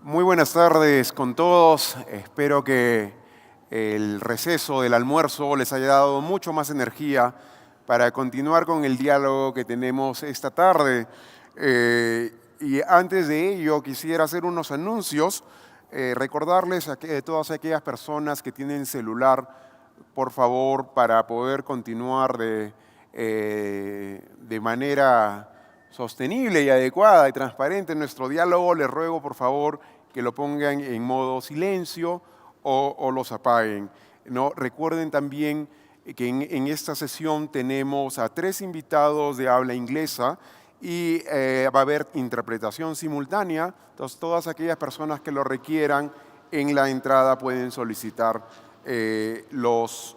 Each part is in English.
Muy buenas tardes con todos. Espero que el receso del almuerzo les haya dado mucho más energía para continuar con el diálogo que tenemos esta tarde. Y antes de ello quisiera hacer unos anuncios, recordarles a todas aquellas personas que tienen celular, por favor, para poder continuar de manera sostenible y adecuada y transparente en nuestro diálogo, les ruego por favor que lo pongan en modo silencio o los apaguen, ¿no? Recuerden también que en esta sesión tenemos a 3 invitados de habla inglesa y va a haber interpretación simultánea. Entonces, todas aquellas personas que lo requieran en la entrada pueden solicitar los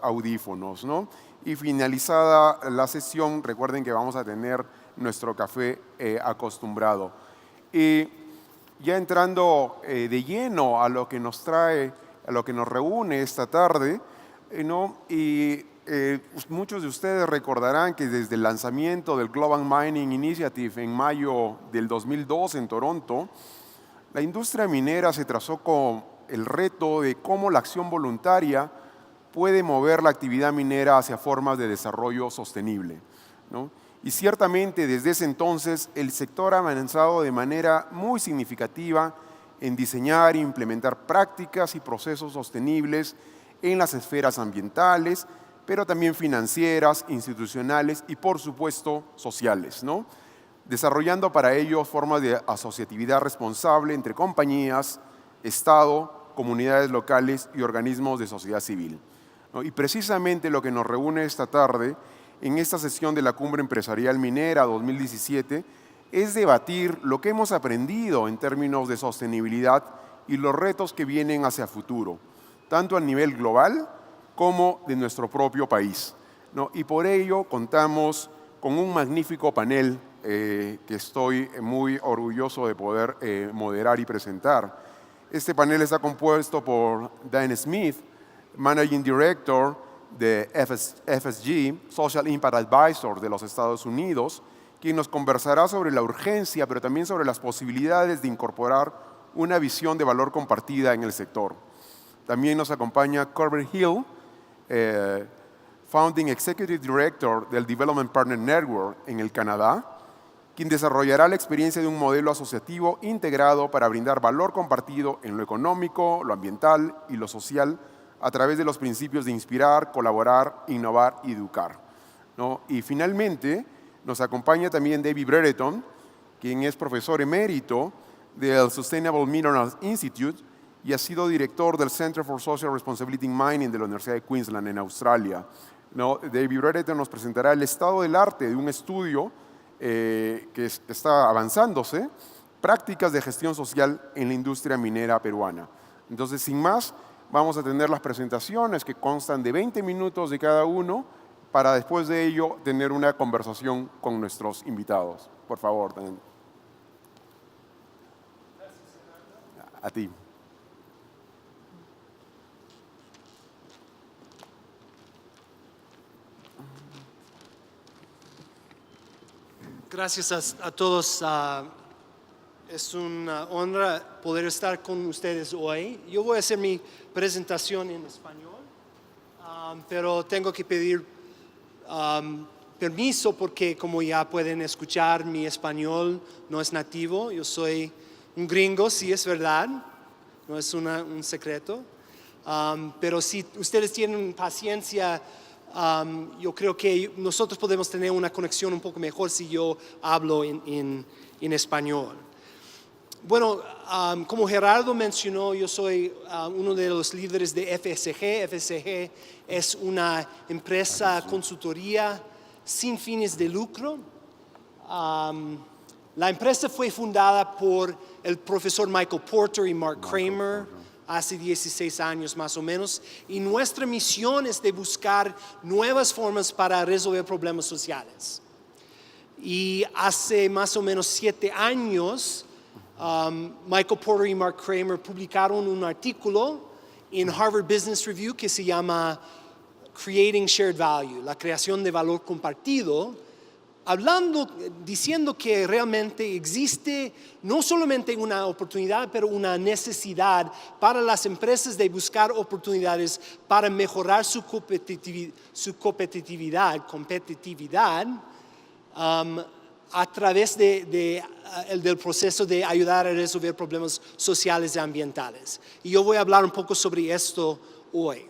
audífonos, ¿no? Y finalizada la sesión, recuerden que vamos a tener nuestro café acostumbrado. Y ya entrando de lleno a lo que nos trae, a lo que nos reúne esta tarde, ¿no? Muchos de ustedes recordarán que desde el lanzamiento del Global Mining Initiative en mayo del 2002 en Toronto, la industria minera se trazó con el reto de cómo la acción voluntaria puede mover la actividad minera hacia formas de desarrollo sostenible, ¿no? Y ciertamente desde ese entonces el sector ha avanzado de manera muy significativa en diseñar e implementar prácticas y procesos sostenibles en las esferas ambientales, pero también financieras, institucionales y por supuesto sociales, ¿no? Desarrollando para ello formas de asociatividad responsable entre compañías, Estado, comunidades locales y organismos de sociedad civil, ¿no? Y precisamente lo que nos reúne esta tarde en esta sesión de la Cumbre Empresarial Minera 2017 es debatir lo que hemos aprendido en términos de sostenibilidad y los retos que vienen hacia futuro, tanto a nivel global como de nuestro propio país, ¿no? Y por ello contamos con un magnífico panel que estoy muy orgulloso de poder moderar y presentar. Este panel está compuesto por Dan Smith, Managing Director de FSG, Social Impact Advisor de los Estados Unidos, quien nos conversará sobre la urgencia, pero también sobre las posibilidades de incorporar una visión de valor compartida en el sector. También nos acompaña Corbett Hill, Founding Executive Director del Development Partner Network en el Canadá, quien desarrollará la experiencia de un modelo asociativo integrado para brindar valor compartido en lo económico, lo ambiental y lo social a través de los principios de inspirar, colaborar, innovar y educar, ¿no? Y finalmente nos acompaña también David Brereton, quien es profesor emérito del Sustainable Minerals Institute y ha sido director del Center for Social Responsibility in Mining de la Universidad de Queensland en Australia, ¿no? David Brereton nos presentará el estado del arte de un estudio que está avanzándose, prácticas de gestión social en la industria minera peruana. Entonces, sin más, vamos a tener las presentaciones que constan de 20 minutos de cada uno para después de ello tener una conversación con nuestros invitados. Por favor, Dan. A ti. Gracias a todos. Es una honra poder estar con ustedes hoy. Yo voy a hacer mi presentación en español, pero tengo que pedir permiso porque, como ya pueden escuchar, mi español no es nativo. Yo soy un gringo, sí es verdad, no es un secreto. Pero si ustedes tienen paciencia, yo creo que nosotros podemos tener una conexión un poco mejor si yo hablo en español. Bueno, como Gerardo mencionó, yo soy uno de los líderes de FSG. FSG es una empresa consultoría sin fines de lucro. La empresa fue fundada por el profesor Michael Porter y Mark Kramer hace 16 años más o menos, y nuestra misión es de buscar nuevas formas para resolver problemas sociales. Y hace más o menos 7 años, Michael Porter y Mark Kramer publicaron un artículo en Harvard Business Review que se llama Creating Shared Value, la creación de valor compartido, diciendo que realmente existe no solamente una oportunidad, pero una necesidad para las empresas de buscar oportunidades para mejorar su competitividad, a través del proceso de ayudar a resolver problemas sociales y ambientales. Y yo voy a hablar un poco sobre esto hoy.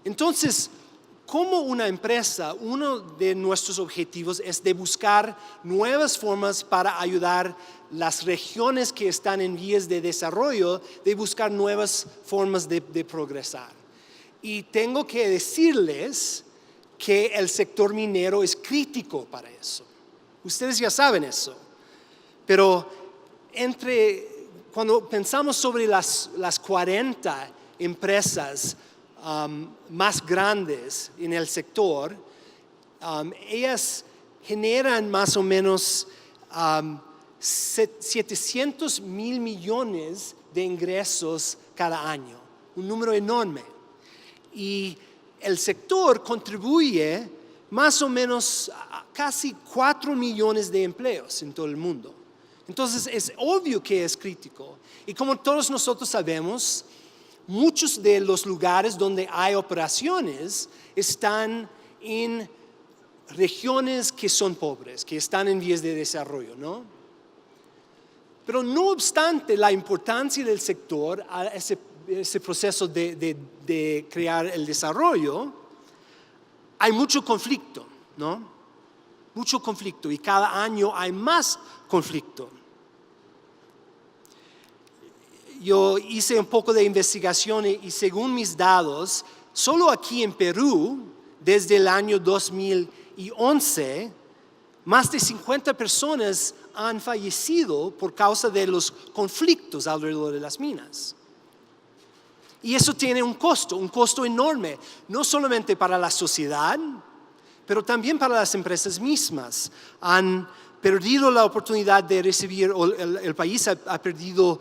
Entonces, como una empresa, uno de nuestros objetivos es de buscar nuevas formas para ayudar las regiones que están en vías de desarrollo, de buscar nuevas formas de progresar. Y tengo que decirles que el sector minero es crítico para eso. Ustedes ya saben eso. Pero cuando pensamos sobre las 40 empresas más grandes en el sector, ellas generan más o menos 700 mil millones de ingresos cada año, un número enorme. Y el sector contribuye más o menos a casi 4 millones de empleos en todo el mundo. Entonces es obvio que es crítico. Y como todos nosotros sabemos, muchos de los lugares donde hay operaciones están en regiones que son pobres, que están en vías de desarrollo, ¿no? Pero no obstante la importancia del sector a ese proceso de crear el desarrollo, hay mucho conflicto, ¿no? Mucho conflicto, y cada año hay más conflicto. Yo hice un poco de investigación y según mis datos, solo aquí en Perú, desde el año 2011, más de 50 personas han fallecido por causa de los conflictos alrededor de las minas. Y eso tiene un costo enorme, no solamente para la sociedad, pero también para las empresas mismas. Han perdido la oportunidad de recibir, o el país ha perdido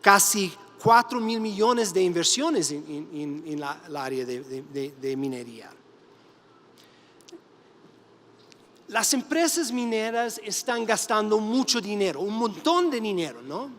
casi 4 mil millones de inversiones en la área de minería. Las empresas mineras están gastando mucho dinero, un montón de dinero, ¿no?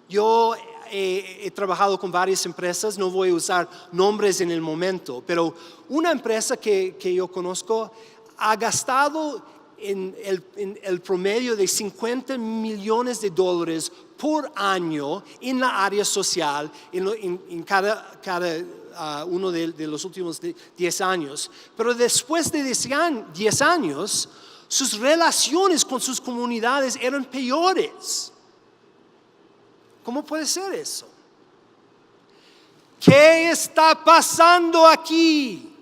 Yo he trabajado con varias empresas, no voy a usar nombres en el momento, pero una empresa que yo conozco ha gastado en el promedio de 50 millones de dólares por año en la área social en cada uno de los últimos 10 años. Pero después de 10 años, sus relaciones con sus comunidades eran peores. ¿Cómo puede ser eso? ¿Qué está pasando aquí?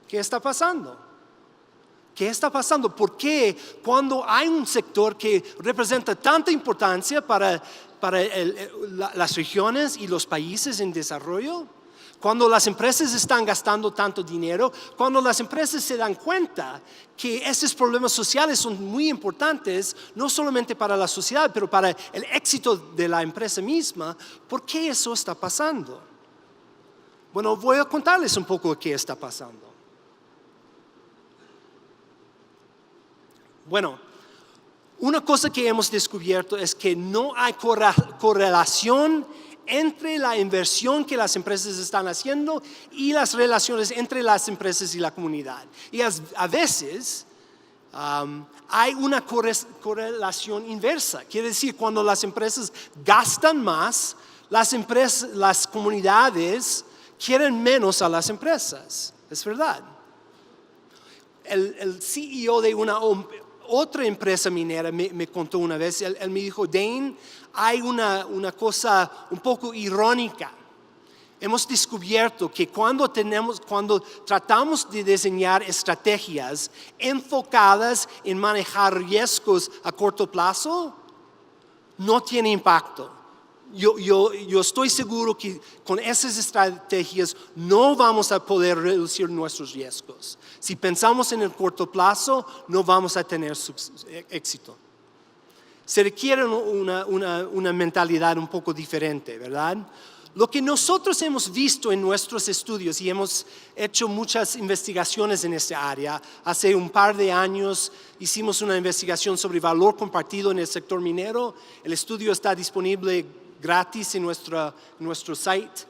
¿Qué está pasando? ¿Qué está pasando? ¿Por qué cuando hay un sector que representa tanta importancia para las regiones y los países en desarrollo? Cuando las empresas están gastando tanto dinero, cuando las empresas se dan cuenta que esos problemas sociales son muy importantes, no solamente para la sociedad, pero para el éxito de la empresa misma, ¿por qué eso está pasando? Bueno, voy a contarles un poco qué está pasando. Bueno, una cosa que hemos descubierto es que no hay correlación entre la inversión que las empresas están haciendo y las relaciones entre las empresas y la comunidad. Y a veces hay una correlación inversa. Quiere decir, cuando las empresas gastan más, las comunidades quieren menos a las empresas. Es verdad. El CEO de otra empresa minera me contó una vez, él me dijo, Dane, hay una cosa un poco irónica. Hemos descubierto que cuando tratamos de diseñar estrategias enfocadas en manejar riesgos a corto plazo, no tiene impacto. Yo estoy seguro que con esas estrategias no vamos a poder reducir nuestros riesgos. Si pensamos en el corto plazo, no vamos a tener éxito. Se requiere una mentalidad un poco diferente, ¿verdad? Lo que nosotros hemos visto en nuestros estudios, y hemos hecho muchas investigaciones en esta área, hace un par de años hicimos una investigación sobre valor compartido en el sector minero. El estudio está disponible gratis en nuestro site.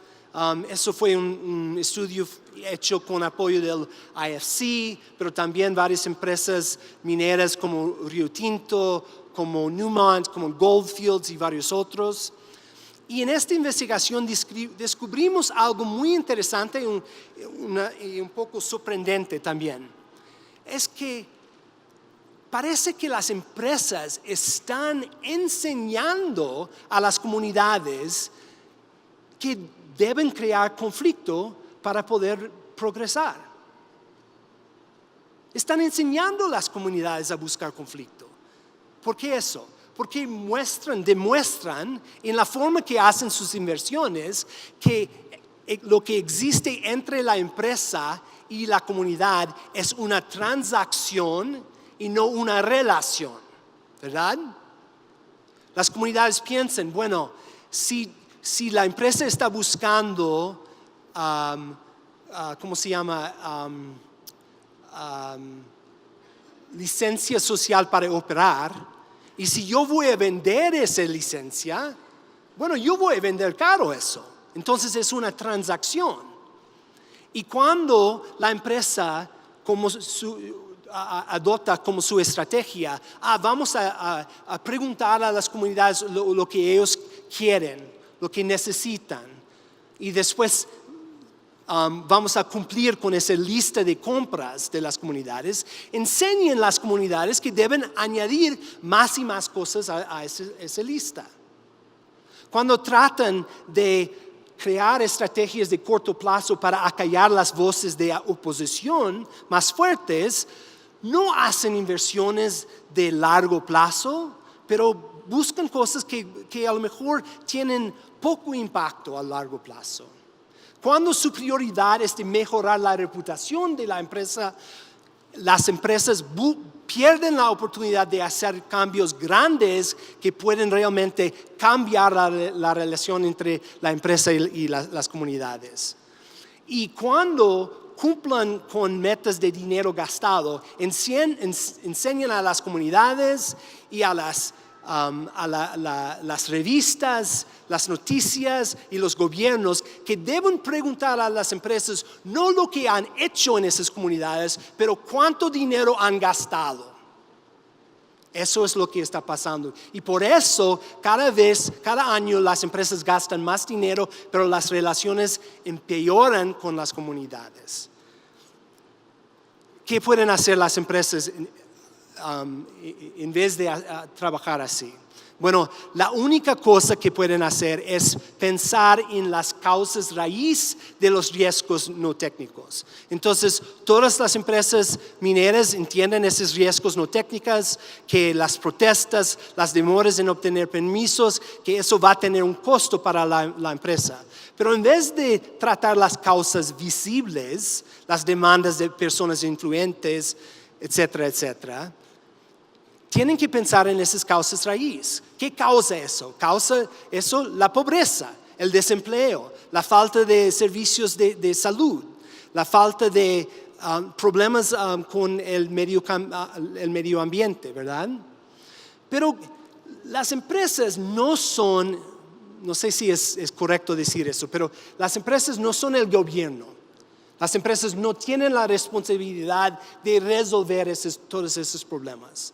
Eso fue un estudio hecho con apoyo del IFC, pero también varias empresas mineras como Rio Tinto, como Newmont, como Goldfields y varios otros. Y en esta investigación descubrimos algo muy interesante y un poco sorprendente también. Es que parece que las empresas están enseñando a las comunidades que deben crear conflicto para poder progresar. Están enseñando a las comunidades a buscar conflicto. ¿Por qué eso? Porque demuestran en la forma que hacen sus inversiones que lo que existe entre la empresa y la comunidad es una transacción y no una relación, ¿verdad? Las comunidades piensan, bueno, si la empresa está buscando, ¿cómo se llama? Licencia social para operar. Y si yo voy a vender esa licencia, bueno, yo voy a vender caro eso. Entonces es una transacción. Y cuando la empresa adopta como su estrategia, vamos a preguntar a las comunidades lo que ellos quieren, lo que necesitan. Y después vamos a cumplir con esa lista de compras de las comunidades. Enseñen las comunidades que deben añadir más y más cosas a esa lista. Cuando tratan de crear estrategias de corto plazo para acallar las voces de oposición más fuertes, no hacen inversiones de largo plazo, pero buscan cosas que a lo mejor tienen poco impacto a largo plazo. Cuando su prioridad es de mejorar la reputación de la empresa, las empresas pierden la oportunidad de hacer cambios grandes que pueden realmente cambiar la relación entre la empresa y las comunidades. Y cuando cumplan con metas de dinero gastado, enseñan a las comunidades y a las revistas, las noticias y los gobiernos que deben preguntar a las empresas no lo que han hecho en esas comunidades, pero cuánto dinero han gastado. Eso es lo que está pasando. Y por eso cada año las empresas gastan más dinero, pero las relaciones empeoran con las comunidades. ¿Qué pueden hacer las empresas en vez de trabajar así? Bueno, la única cosa que pueden hacer es pensar en las causas raíz de los riesgos no técnicos. Entonces, todas las empresas mineras entienden esos riesgos no técnicos, que las protestas, las demoras en obtener permisos, que eso va a tener un costo para la empresa. Pero en vez de tratar las causas visibles, las demandas de personas influyentes, etcétera, etcétera, tienen que pensar en esas causas raíz. ¿Qué causa eso? Causa eso la pobreza, el desempleo, la falta de servicios de salud, la falta de problemas con el medio ambiente, ¿verdad? Pero las empresas no son, no sé si es correcto decir eso, pero las empresas no son el gobierno. Las empresas no tienen la responsabilidad de resolver todos esos problemas.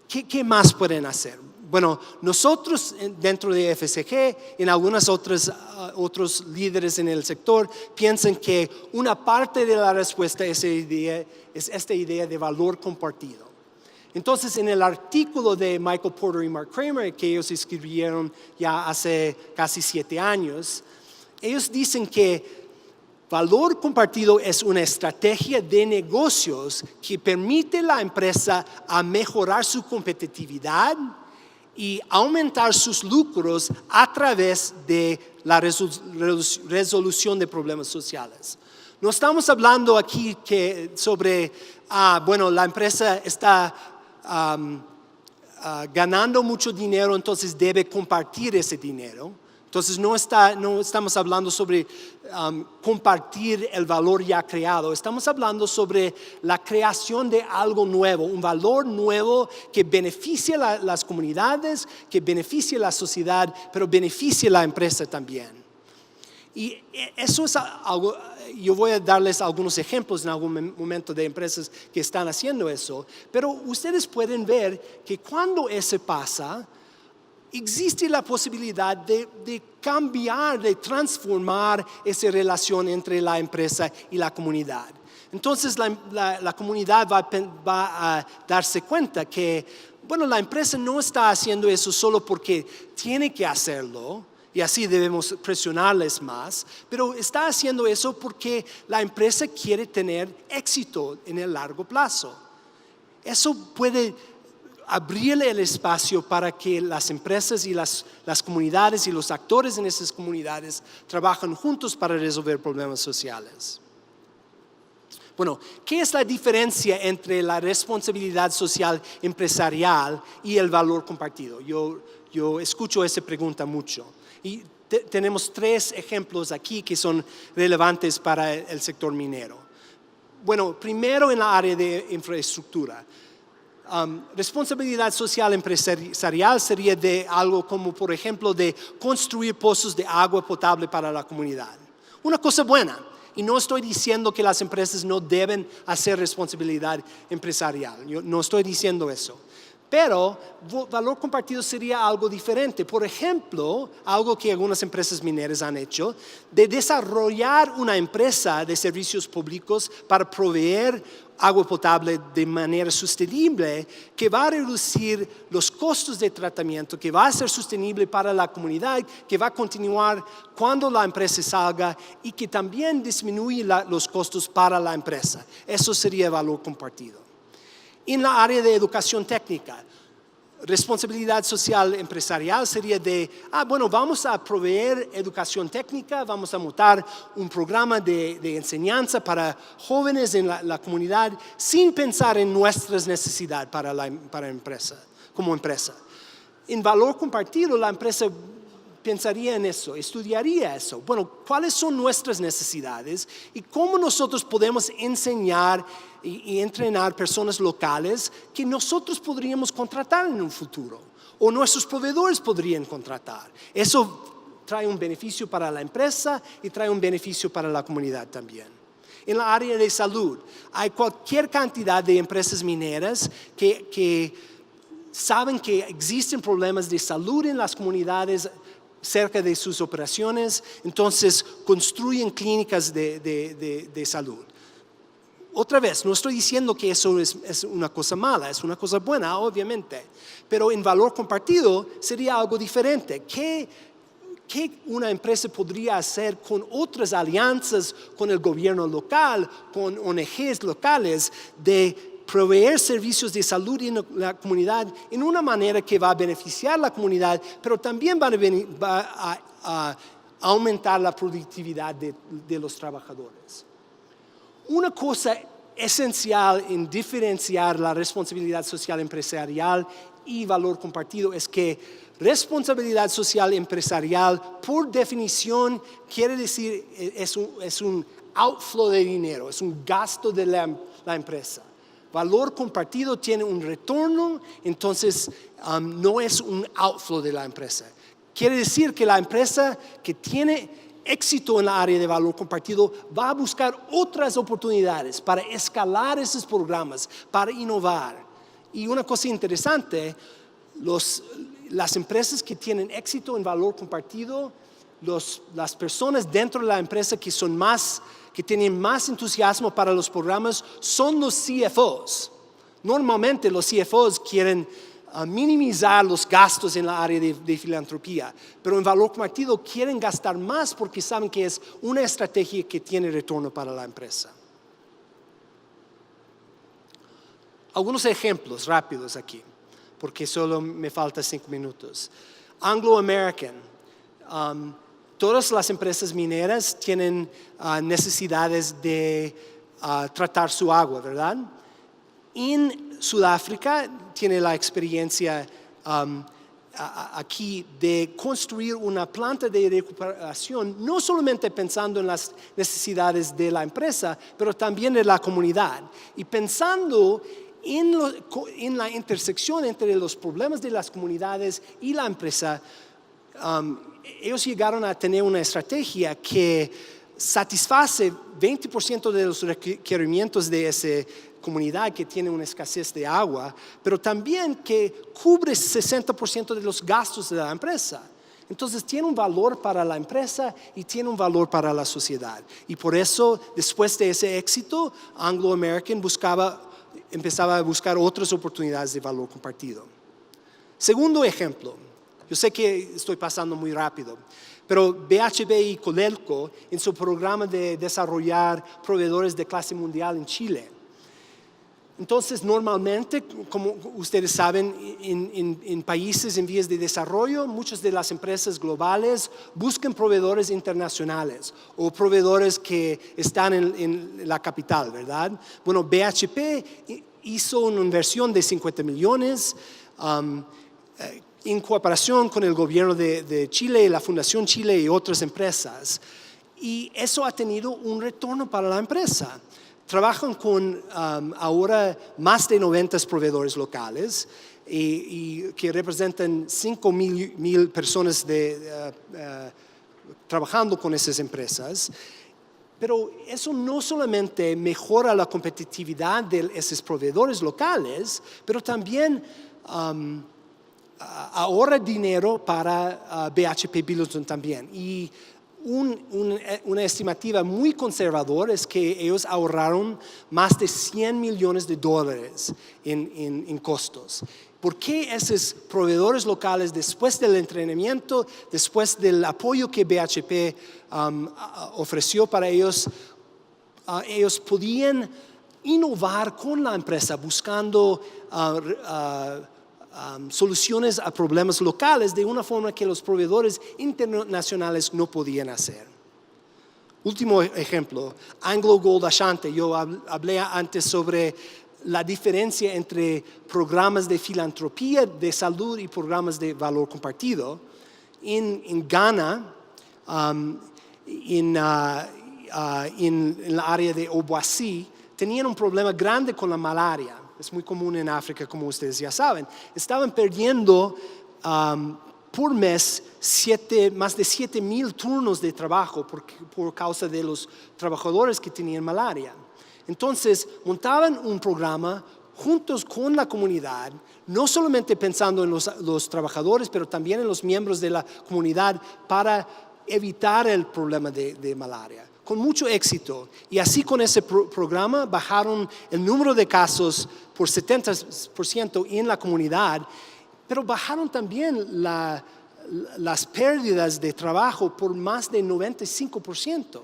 ¿Qué más pueden hacer? Bueno, nosotros dentro de FSG, en algunos otros líderes en el sector, piensan que una parte de la respuesta es esta idea de valor compartido. Entonces, en el artículo de Michael Porter y Mark Kramer, que ellos escribieron ya hace casi 7 años, ellos dicen que valor compartido es una estrategia de negocios que permite a la empresa a mejorar su competitividad y aumentar sus lucros a través de la resolución de problemas sociales. No estamos hablando aquí sobre, la empresa está ganando mucho dinero, entonces debe compartir ese dinero. Entonces no estamos hablando sobre compartir el valor ya creado, estamos hablando sobre la creación de algo nuevo, un valor nuevo que beneficie a las comunidades, que beneficie a la sociedad, pero beneficie a la empresa también. Y eso es algo, yo voy a darles algunos ejemplos en algún momento de empresas que están haciendo eso, pero ustedes pueden ver que cuando eso pasa, existe la posibilidad de cambiar, de transformar esa relación entre la empresa y la comunidad. Entonces la comunidad va a darse cuenta que, bueno, la empresa no está haciendo eso solo porque tiene que hacerlo, y así debemos presionarles más, pero está haciendo eso porque la empresa quiere tener éxito en el largo plazo. Eso puede abrirle el espacio para que las empresas y las comunidades y los actores en esas comunidades trabajen juntos para resolver problemas sociales. Bueno, ¿qué es la diferencia entre la responsabilidad social empresarial y el valor compartido? Yo escucho esa pregunta mucho. Y tenemos 3 ejemplos aquí que son relevantes para el sector minero. Bueno, primero en la área de infraestructura. Responsabilidad social empresarial sería de algo como, por ejemplo, de construir pozos de agua potable para la comunidad. Una cosa buena. Y no estoy diciendo que las empresas no deben hacer responsabilidad empresarial. Yo no estoy diciendo eso. Pero valor compartido sería algo diferente. Por ejemplo, algo que algunas empresas mineras han hecho, de desarrollar una empresa de servicios públicos para proveer agua potable de manera sostenible, que va a reducir los costos de tratamiento, que va a ser sostenible para la comunidad, que va a continuar cuando la empresa salga y que también disminuye los costos para la empresa. Eso sería valor compartido. En la área de educación técnica, responsabilidad social empresarial sería de, bueno, vamos a proveer educación técnica, vamos a montar un programa de enseñanza para jóvenes en la comunidad sin pensar en nuestras necesidades para la empresa, como empresa. En valor compartido, la empresa pensaría en eso, estudiaría eso. Bueno, ¿cuáles son nuestras necesidades y cómo nosotros podemos enseñar y entrenar personas locales que nosotros podríamos contratar en un futuro o nuestros proveedores podrían contratar? Eso trae un beneficio para la empresa y trae un beneficio para la comunidad también. En la área de salud, hay cualquier cantidad de empresas mineras que saben que existen problemas de salud en las comunidades cerca de sus operaciones, entonces construyen clínicas de salud. Otra vez, no estoy diciendo que eso es una cosa mala, es una cosa buena, obviamente, pero en valor compartido sería algo diferente. ¿Qué una empresa podría hacer con otras alianzas con el gobierno local, con ONGs locales, de proveer servicios de salud en la comunidad en una manera que va a beneficiar a la comunidad, pero también va a aumentar la productividad de los trabajadores? Una cosa esencial en diferenciar la responsabilidad social empresarial y valor compartido es que responsabilidad social empresarial, por definición, quiere decir es un outflow de dinero, es un gasto de la empresa. Valor compartido tiene un retorno, entonces no es un outflow de la empresa. Quiere decir que la empresa que tiene éxito en la área de valor compartido va a buscar otras oportunidades para escalar esos programas, para innovar. Y una cosa interesante, las empresas que tienen éxito en valor compartido, las personas dentro de la empresa que tienen más entusiasmo para los programas son los CFOs. Normalmente los CFOs quieren minimizar los gastos en la área de filantropía, pero en valor compartido quieren gastar más porque saben que es una estrategia que tiene retorno para la empresa. Algunos ejemplos rápidos aquí, porque solo me faltan 5 minutos. Anglo American. Todas las empresas mineras tienen necesidades de tratar su agua, En Sudáfrica tiene la experiencia aquí de construir una planta de recuperación, no solamente pensando en las necesidades de la empresa, pero también de la comunidad. Y pensando en la intersección entre los problemas de las comunidades y la empresa, ellos llegaron a tener una estrategia que satisface 20% de los requerimientos de esa comunidad que tiene una escasez de agua, pero también que cubre 60% de los gastos de la empresa. Entonces tiene un valor para la empresa y tiene un valor para la sociedad. Y por eso, después de ese éxito, Anglo American empezaba a buscar otras oportunidades de valor compartido. Segundo ejemplo, yo sé que estoy pasando muy rápido, pero BHP y Codelco, en su programa de desarrollar proveedores de clase mundial en Chile. Entonces, normalmente, como ustedes saben, en países en vías de desarrollo, muchas de las empresas globales buscan proveedores internacionales o proveedores que están en la capital, ¿verdad? Bueno, BHP hizo una inversión de 50 millones en cooperación con el gobierno de Chile, la Fundación Chile y otras empresas. Y eso ha tenido un retorno para la empresa. Trabajan con ahora más de 90 proveedores locales y que representan 5,000 personas trabajando con esas empresas. Pero eso no solamente mejora la competitividad de esos proveedores locales, pero también ahorra dinero para BHP Billiton también. Y una estimativa muy conservadora es que ellos ahorraron más de $100 millones en costos. ¿Por qué esos proveedores locales, después del entrenamiento, después del apoyo que BHP ofreció para ellos, ellos podían innovar con la empresa buscando soluciones a problemas locales de una forma que los proveedores internacionales no podían hacer? Último ejemplo, Anglo Gold Ashanti. Yo hablé antes sobre la diferencia entre programas de filantropía, de salud y programas de valor compartido. En Ghana, en la área de Obuasi, tenían un problema grande con la malaria. Es muy común en África, como ustedes ya saben. Estaban perdiendo por mes más de 7,000 turnos de trabajo por causa de los trabajadores que tenían malaria. Entonces, montaban un programa juntos con la comunidad, no solamente pensando en los trabajadores, pero también en los miembros de la comunidad para evitar el problema de malaria. Con mucho éxito. Y así con ese programa bajaron el número de casos por 70% en la comunidad, pero bajaron también las pérdidas de trabajo por más de 95%.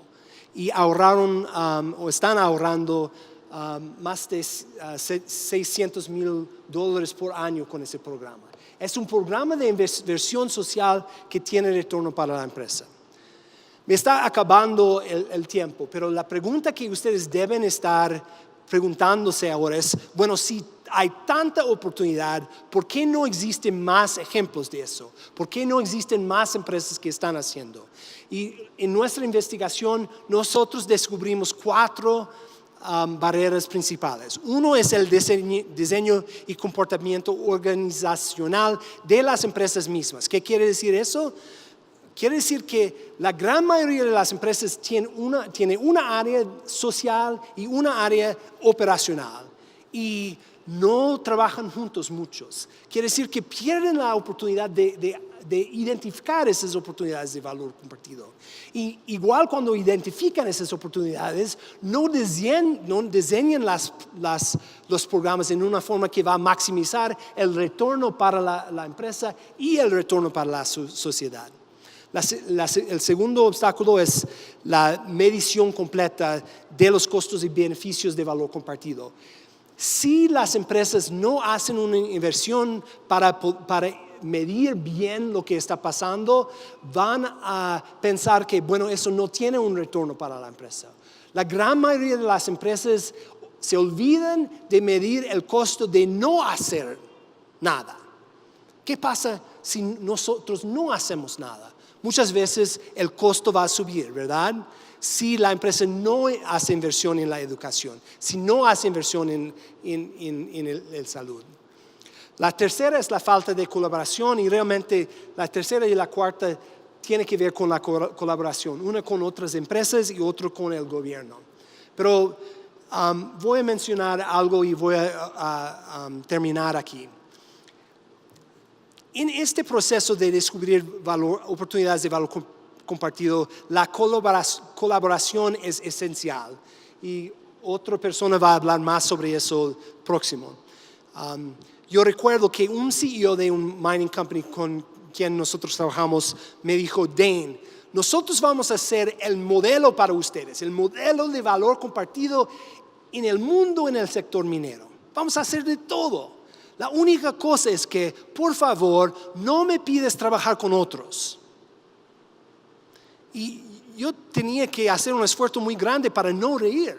Y ahorraron o están ahorrando más de $600,000 por año con ese programa. Es un programa de inversión social que tiene retorno para la empresa. Me está acabando el tiempo, pero la pregunta que ustedes deben estar preguntándose ahora es, bueno, si hay tanta oportunidad, ¿por qué no existen más ejemplos de eso? ¿Por qué no existen más empresas que están haciendo? Y en nuestra investigación nosotros descubrimos 4 barreras principales. Uno es el diseño y comportamiento organizacional de las empresas mismas. ¿Qué quiere decir eso? Quiere decir que la gran mayoría de las empresas tiene una área social y una área operacional y no trabajan juntos muchos. Quiere decir que pierden la oportunidad de identificar esas oportunidades de valor compartido. Y igual cuando identifican esas oportunidades, no diseñan los programas en una forma que va a maximizar el retorno para la empresa y el retorno para la sociedad. El segundo obstáculo es la medición completa de los costos y beneficios de valor compartido. Si las empresas no hacen una inversión para medir bien lo que está pasando, van a pensar que, bueno, eso no tiene un retorno para la empresa. La gran mayoría de las empresas se olvidan de medir el costo de no hacer nada. ¿Qué pasa si nosotros no hacemos nada? Muchas veces el costo va a subir, ¿verdad? Si la empresa no hace inversión en la educación, si no hace inversión en el salud. La tercera es la falta de colaboración y realmente la tercera y la cuarta tiene que ver con la colaboración, una con otras empresas y otra con el gobierno. Pero voy a mencionar algo y voy a terminar aquí. En este proceso de descubrir oportunidades de valor compartido, la colaboración es esencial. Y otra persona va a hablar más sobre eso próximo. Yo recuerdo que un CEO de un mining company con quien nosotros trabajamos me dijo, Dane, nosotros vamos a ser el modelo para ustedes, el modelo de valor compartido en el mundo en el sector minero. Vamos a hacer de todo. La única cosa es que, por favor, no me pides trabajar con otros. Y yo tenía que hacer un esfuerzo muy grande para no reír.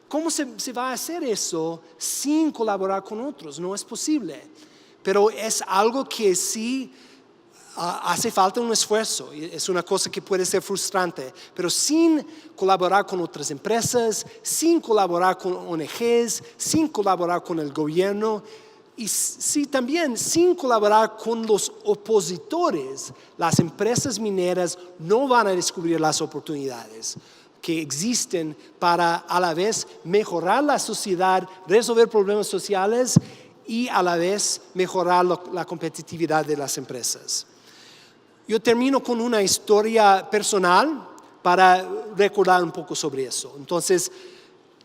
¿Cómo se va a hacer eso sin colaborar con otros? No es posible. Pero es algo que sí hace falta un esfuerzo. Es una cosa que puede ser frustrante. Pero sin colaborar con otras empresas, sin colaborar con ONGs, sin colaborar con el gobierno, y sí, también sin colaborar con los opositores, las empresas mineras no van a descubrir las oportunidades que existen para a la vez mejorar la sociedad, resolver problemas sociales y a la vez mejorar la competitividad de las empresas. Yo termino con una historia personal para recordar un poco sobre eso. Entonces,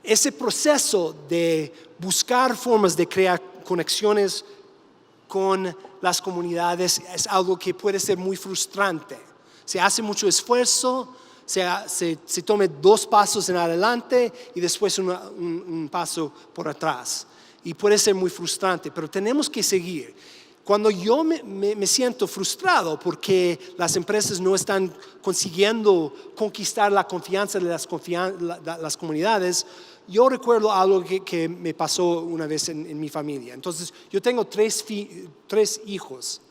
ese proceso de buscar formas de crear conexiones con las comunidades es algo que puede ser muy frustrante. Se hace mucho esfuerzo, se tome 2 pasos en adelante y después un paso por atrás. Y puede ser muy frustrante, pero tenemos que seguir. Cuando yo me siento frustrado porque las empresas no están consiguiendo conquistar la confianza de las comunidades, yo recuerdo algo que me pasó una vez en mi familia. Entonces, yo tengo 3 hijos.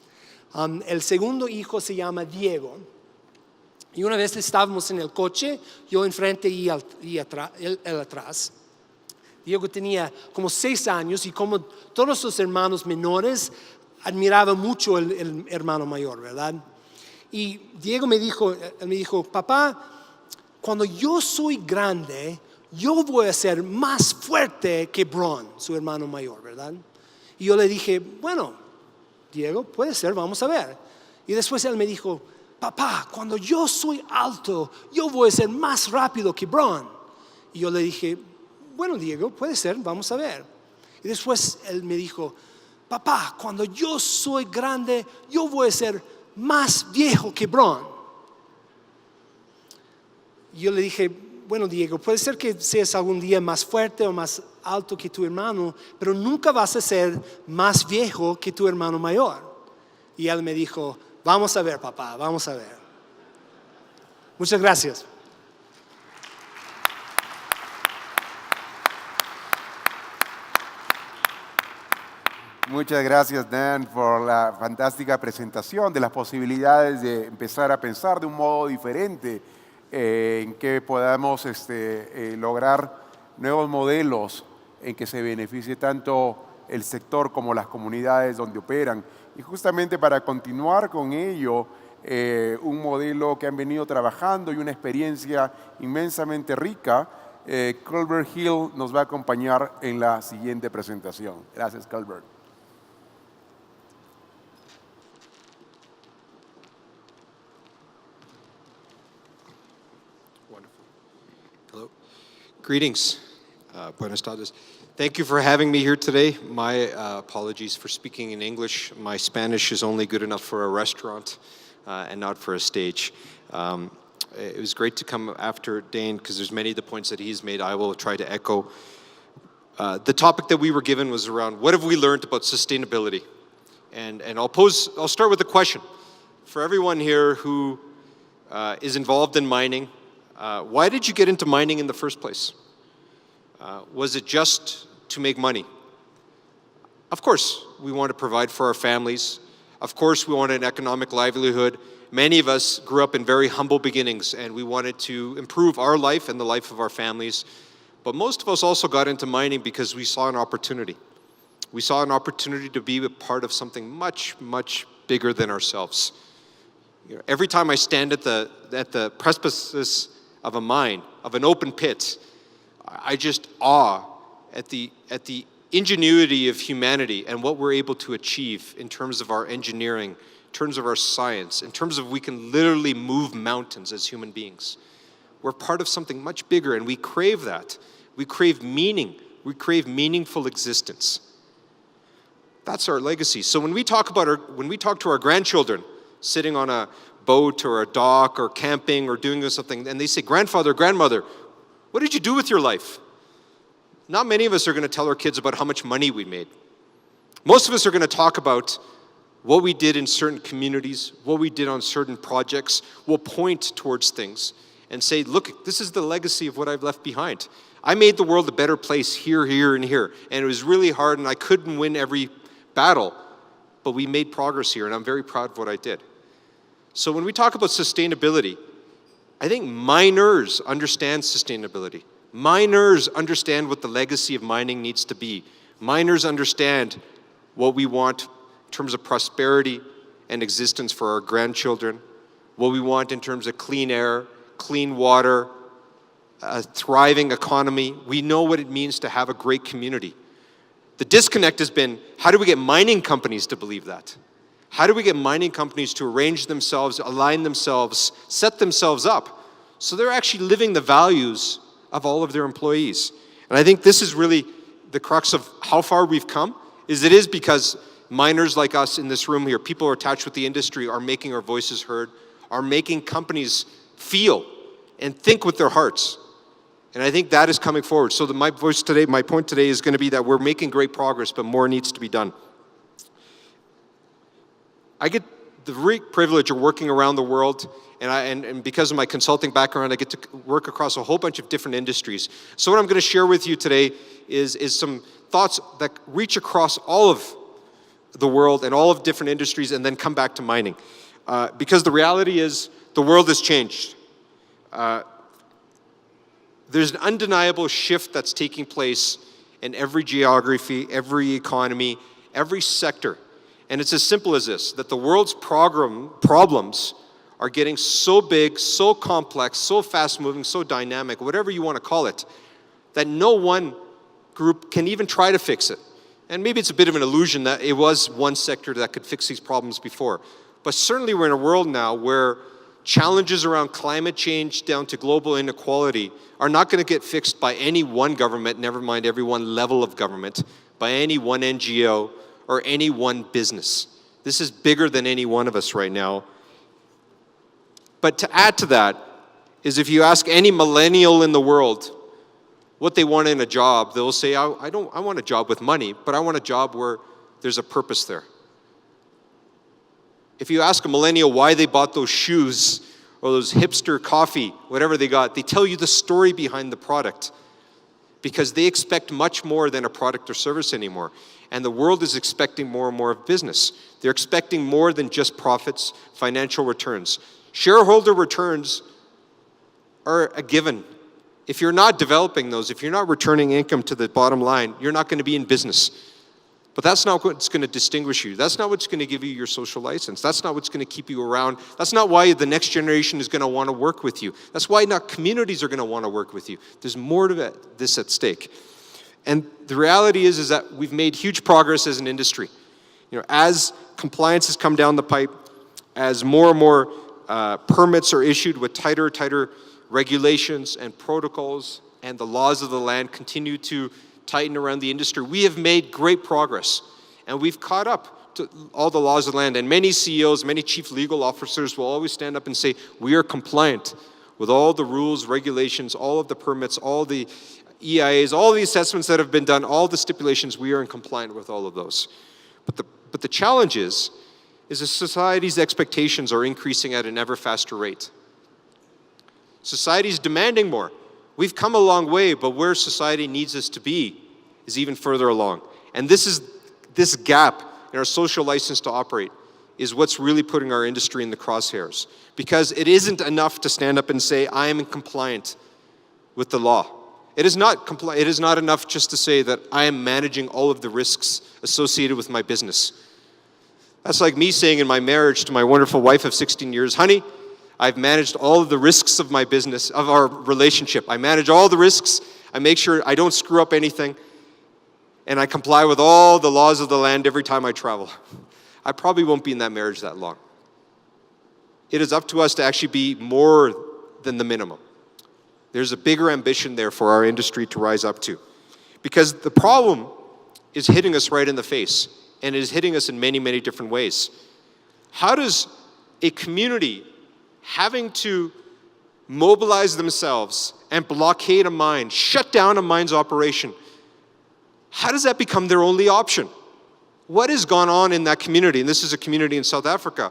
El segundo hijo se llama Diego. Y una vez estábamos en el coche, yo enfrente y él atrás. Diego tenía como 6 años y como todos los hermanos menores, admiraba mucho el hermano mayor, ¿verdad? Y Diego me dijo, papá, cuando yo soy grande, yo voy a ser más fuerte que Bron, su hermano mayor, ¿verdad? Y yo le dije, bueno, Diego, puede ser, vamos a ver. Y después él me dijo, papá, cuando yo soy alto, yo voy a ser más rápido que Bron. Y yo le dije, bueno, Diego, puede ser, vamos a ver. Y después él me dijo, papá, cuando yo soy grande, yo voy a ser más viejo que Bron. Y yo le dije, bueno, Diego, puede ser que seas algún día más fuerte o más alto que tu hermano, pero nunca vas a ser más viejo que tu hermano mayor. Y él me dijo, vamos a ver, papá, vamos a ver. Muchas gracias. Muchas gracias, Dan, por la fantástica presentación de las posibilidades de empezar a pensar de un modo diferente en que podamos lograr nuevos modelos en que se beneficie tanto el sector como las comunidades donde operan. Y justamente para continuar con ello, un modelo que han venido trabajando y una experiencia inmensamente rica, Colbert Hill nos va a acompañar en la siguiente presentación. Gracias, Colbert. Hello. Greetings. Buenas tardes. Thank you for having me here today. My apologies for speaking in English. My Spanish is only good enough for a restaurant and not for a stage. It was great to come after Dane because there's many of the points that he's made I will try to echo. The topic that we were given was around what have we learned about sustainability? And I'll start with a question. For everyone here who is involved in mining, why did you get into mining in the first place? Was it just to make money? Of course, we want to provide for our families. Of course, we want an economic livelihood. Many of us grew up in very humble beginnings, and we wanted to improve our life and the life of our families. But most of us also got into mining because we saw an opportunity. We saw an opportunity to be a part of something much, much bigger than ourselves. You know, every time I stand at the precipice of a mine, of an open pit, I just awe at the ingenuity of humanity and what we're able to achieve in terms of our engineering, in terms of our science, in terms of we can literally move mountains as human beings. We're part of something much bigger, and we crave that. We crave meaning. We crave meaningful existence. That's our legacy. So when we talk to our grandchildren, sitting on a boat or a dock or camping or doing something, and they say, "Grandfather, grandmother, what did you do with your life?" Not many of us are going to tell our kids about how much money we made. Most of us are going to talk about what we did in certain communities, what we did on certain projects. We'll point towards things and say, "Look, this is the legacy of what I've left behind. I made the world a better place here, here, and here. And it was really hard, and I couldn't win every battle, but we made progress here, and I'm very proud of what I did." So when we talk about sustainability, I think miners understand sustainability. Miners understand what the legacy of mining needs to be. Miners understand what we want in terms of prosperity and existence for our grandchildren, what we want in terms of clean air, clean water, a thriving economy. We know what it means to have a great community. The disconnect has been, how do we get mining companies to believe that? How do we get mining companies to arrange themselves, align themselves, set themselves up so they're actually living the values of all of their employees? And I think this is really the crux of how far we've come, is because miners like us in this room here, people who are attached with the industry, are making our voices heard, are making companies feel and think with their hearts. And I think that is coming forward. So my point today is going to be that we're making great progress, but more needs to be done. I get the great privilege of working around the world, and because of my consulting background, I get to work across a whole bunch of different industries. So what I'm going to share with you today is some thoughts that reach across all of the world and all of different industries, and then come back to mining. Because the reality is, the world has changed. There's an undeniable shift that's taking place in every geography, every economy, every sector. And it's as simple as this, that the world's problems are getting so big, so complex, so fast-moving, so dynamic, whatever you want to call it, that no one group can even try to fix it. And maybe it's a bit of an illusion that it was one sector that could fix these problems before. But certainly we're in a world now where challenges around climate change down to global inequality are not going to get fixed by any one government, never mind every one level of government, by any one NGO, or any one business. This is bigger than any one of us right now. But to add to that is, if you ask any millennial in the world what they want in a job, they'll say, I want a job with money, but I want a job where there's a purpose there. If you ask a millennial why they bought those shoes or those hipster coffee, whatever they got, they tell you the story behind the product, because they expect much more than a product or service anymore. And the world is expecting more and more of business. They're expecting more than just profits, financial returns. Shareholder returns are a given. If you're not developing those, if you're not returning income to the bottom line, you're not going to be in business. But that's not what's going to distinguish you. That's not what's going to give you your social license. That's not what's going to keep you around. That's not why the next generation is going to want to work with you. That's why not communities are going to want to work with you. There's more to this at stake. And the reality is that we've made huge progress as an industry. You know, as compliance has come down the pipe, as more and more permits are issued with tighter regulations and protocols, and the laws of the land continue to tighten around the industry, we have made great progress. And we've caught up to all the laws of the land. And many CEOs, many chief legal officers will always stand up and say, we are compliant with all the rules, regulations, all of the permits, all the EIAs, all the assessments that have been done, all the stipulations, we are in compliant with all of those. But the challenge is that society's expectations are increasing at an ever faster rate. Society's demanding more. We've come a long way, but where society needs us to be is even further along. And this gap and our social license to operate is what's really putting our industry in the crosshairs. Because it isn't enough to stand up and say, I am compliant with the law. It is not enough just to say that I am managing all of the risks associated with my business. That's like me saying in my marriage to my wonderful wife of 16 years, honey, I've managed all of the risks of my business, of our relationship. I manage all the risks. I make sure I don't screw up anything. And I comply with all the laws of the land every time I travel. I probably won't be in that marriage that long. It is up to us to actually be more than the minimum. There's a bigger ambition there for our industry to rise up to. Because the problem is hitting us right in the face, and it is hitting us in many, many different ways. How does a community having to mobilize themselves and blockade a mine, shut down a mine's operation, how does that become their only option? What has gone on in that community? And this is a community in South Africa.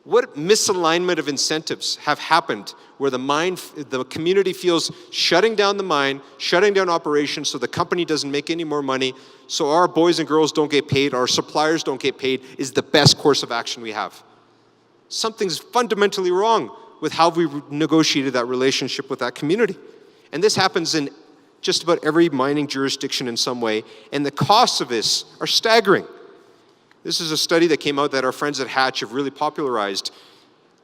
What misalignment of incentives have happened where the community feels shutting down the mine, shutting down operations so the company doesn't make any more money, so our boys and girls don't get paid, our suppliers don't get paid, is the best course of action we have. Something's fundamentally wrong with how we negotiated that relationship with that community. And this happens in just about every mining jurisdiction in some way, and the costs of this are staggering. This is a study that came out that our friends at Hatch have really popularized.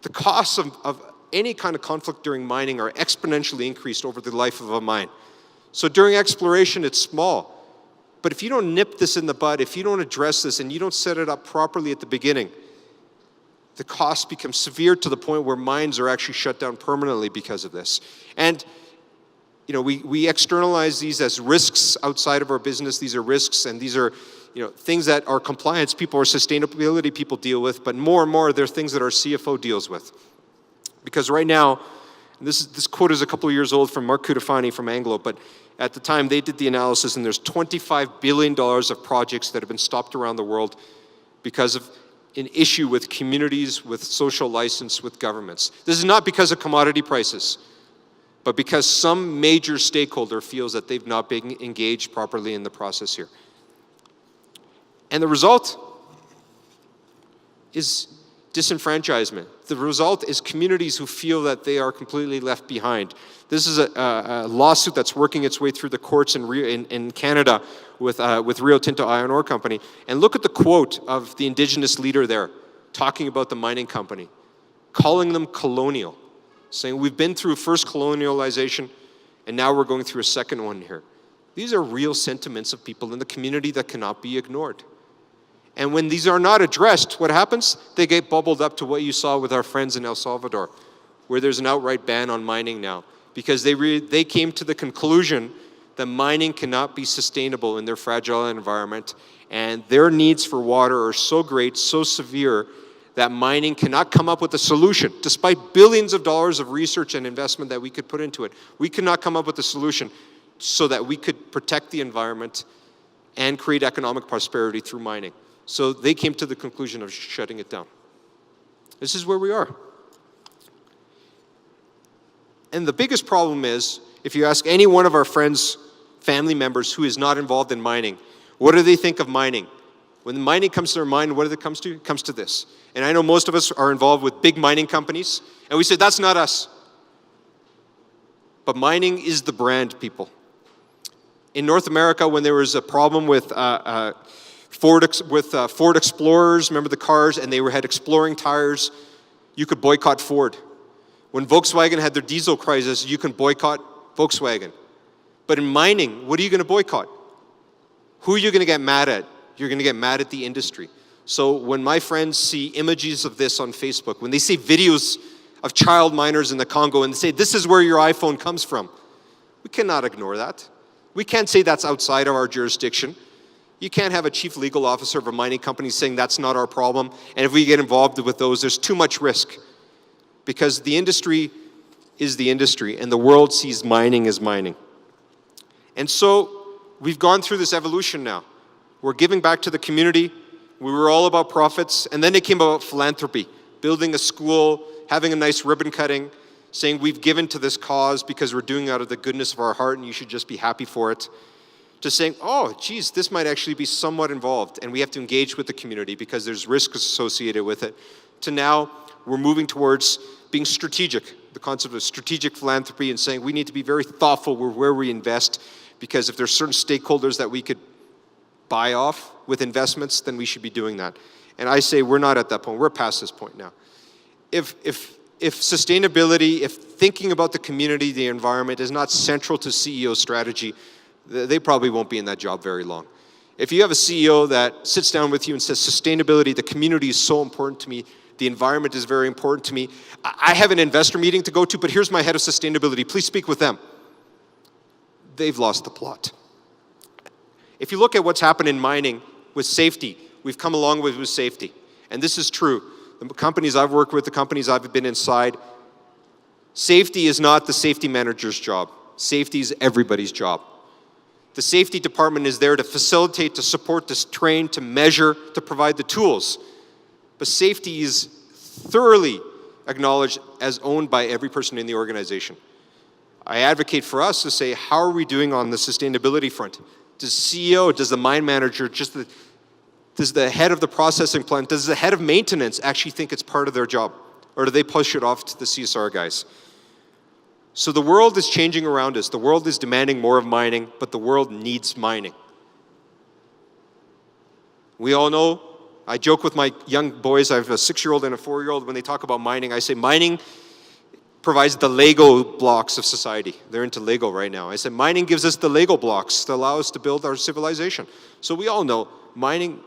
The costs of any kind of conflict during mining are exponentially increased over the life of a mine. So during exploration, it's small. But if you don't nip this in the bud, if you don't address this and you don't set it up properly at the beginning, the costs become severe to the point where mines are actually shut down permanently because of this. And we externalize these as risks outside of our business. These are risks, and these are things that our compliance people or sustainability people deal with, but more and more they're things that our CFO deals with. Because right now, this quote is a couple of years old from Mark Cutifani from Anglo, but at the time they did the analysis, and there's $25 billion of projects that have been stopped around the world because of an issue with communities, with social license, with governments. This is not because of commodity prices, but because some major stakeholder feels that they've not been engaged properly in the process here. And the result is disenfranchisement. The result is communities who feel that they are completely left behind. This is a lawsuit that's working its way through the courts in Canada with Rio Tinto Iron Ore Company. And look at the quote of the Indigenous leader there, talking about the mining company, calling them colonial, saying we've been through first colonialization and now we're going through a second one here. These are real sentiments of people in the community that cannot be ignored. And when these are not addressed, what happens? They get bubbled up to what you saw with our friends in El Salvador, where there's an outright ban on mining now, because they came to the conclusion that mining cannot be sustainable in their fragile environment, and their needs for water are so great, so severe, that mining cannot come up with a solution. Despite billions of dollars of research and investment that we could put into it, we could not come up with a solution so that we could protect the environment and create economic prosperity through mining. So they came to the conclusion of shutting it down. This is where we are. And the biggest problem is, if you ask any one of our friends, family members who is not involved in mining, what do they think of mining? When mining comes to their mind, what does it come to? It comes to this. And I know most of us are involved with big mining companies, and we say, that's not us. But mining is the brand, people. In North America, when there was a problem with Ford Explorers, remember the cars, and they had exploring tires, you could boycott Ford. When Volkswagen had their diesel crisis, you can boycott Volkswagen. But in mining, what are you going to boycott? Who are you going to get mad at? You're going to get mad at the industry. So when my friends see images of this on Facebook, when they see videos of child miners in the Congo and they say, this is where your iPhone comes from, we cannot ignore that. We can't say that's outside of our jurisdiction. You can't have a chief legal officer of a mining company saying that's not our problem, and if we get involved with those, there's too much risk. Because the industry is the industry, and the world sees mining as mining. And so we've gone through this evolution now. We're giving back to the community. We were all about profits, and then it came about philanthropy, building a school, having a nice ribbon cutting, saying we've given to this cause because we're doing it out of the goodness of our heart and you should just be happy for it. to saying, oh, geez, this might actually be somewhat involved, and we have to engage with the community because there's risks associated with it, to now we're moving towards being strategic, the concept of strategic philanthropy, and saying we need to be very thoughtful with where we invest, because if there's certain stakeholders that we could buy off with investments, then we should be doing that. And I say we're not at that point. We're past this point now. If sustainability, if thinking about the community, the environment is not central to CEO strategy, they probably won't be in that job very long. If you have a CEO that sits down with you and says, sustainability, the community is so important to me, the environment is very important to me, I have an investor meeting to go to, but here's my head of sustainability, please speak with them. They've lost the plot. If you look at what's happened in mining with safety, we've come a long way with safety. And this is true. The companies I've worked with, the companies I've been inside, safety is not the safety manager's job. Safety is everybody's job. The safety department is there to facilitate, to support, to train, to measure, to provide the tools. But safety is thoroughly acknowledged as owned by every person in the organization. I advocate for us to say, how are we doing on the sustainability front? Does CEO, does the mine manager, does the head of the processing plant, does the head of maintenance actually think it's part of their job? Or do they push it off to the CSR guys? So the world is changing around us. The world is demanding more of mining, but the world needs mining. We all know, I joke with my young boys, I have a 6-year-old and a 4-year-old, when they talk about mining, I say mining provides the Lego blocks of society. They're into Lego right now. I said mining gives us the Lego blocks to allow us to build our civilization. So we all know mining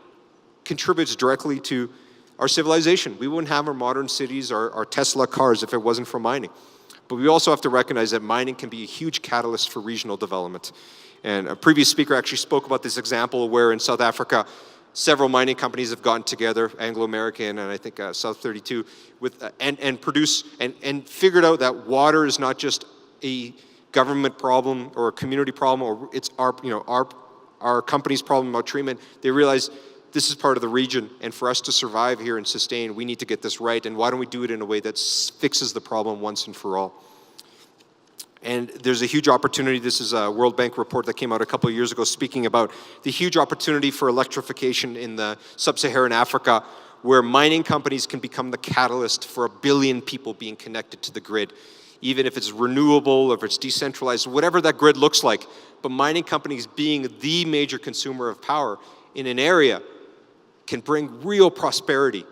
contributes directly to our civilization. We wouldn't have our modern cities, our Tesla cars if it wasn't for mining. But we also have to recognize that mining can be a huge catalyst for regional development. And a previous speaker actually spoke about this example where in South Africa, several mining companies have gotten together, Anglo-American and I think South 32, and figured out that water is not just a government problem or a community problem, or it's our company's problem about treatment. They realized this is part of the region, and for us to survive here and sustain, we need to get this right, and why don't we do it in a way that fixes the problem once and for all? And there's a huge opportunity. This is a World Bank report that came out a couple of years ago speaking about the huge opportunity for electrification in the sub-Saharan Africa, where mining companies can become the catalyst for 1 billion people being connected to the grid, even if it's renewable, if it's decentralized, whatever that grid looks like. But mining companies being the major consumer of power in an area can bring real prosperity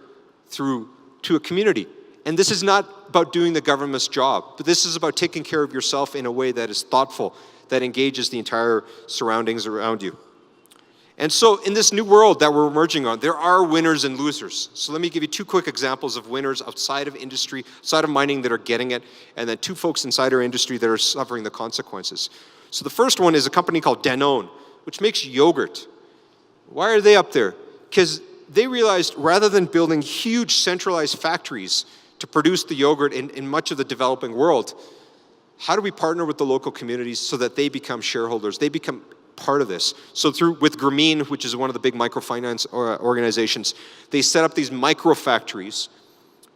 to a community. And this is not about doing the government's job, but this is about taking care of yourself in a way that is thoughtful, that engages the entire surroundings around you. And so in this new world that we're emerging on, there are winners and losers. So let me give you 2 quick examples of winners outside of industry, outside of mining that are getting it, and then 2 folks inside our industry that are suffering the consequences. So the first one is a company called Danone, which makes yogurt. Why are they up there? Because they realized rather than building huge centralized factories to produce the yogurt in much of the developing world, how do we partner with the local communities so that they become shareholders, they become part of this? So with Grameen, which is one of the big microfinance organizations, they set up these micro factories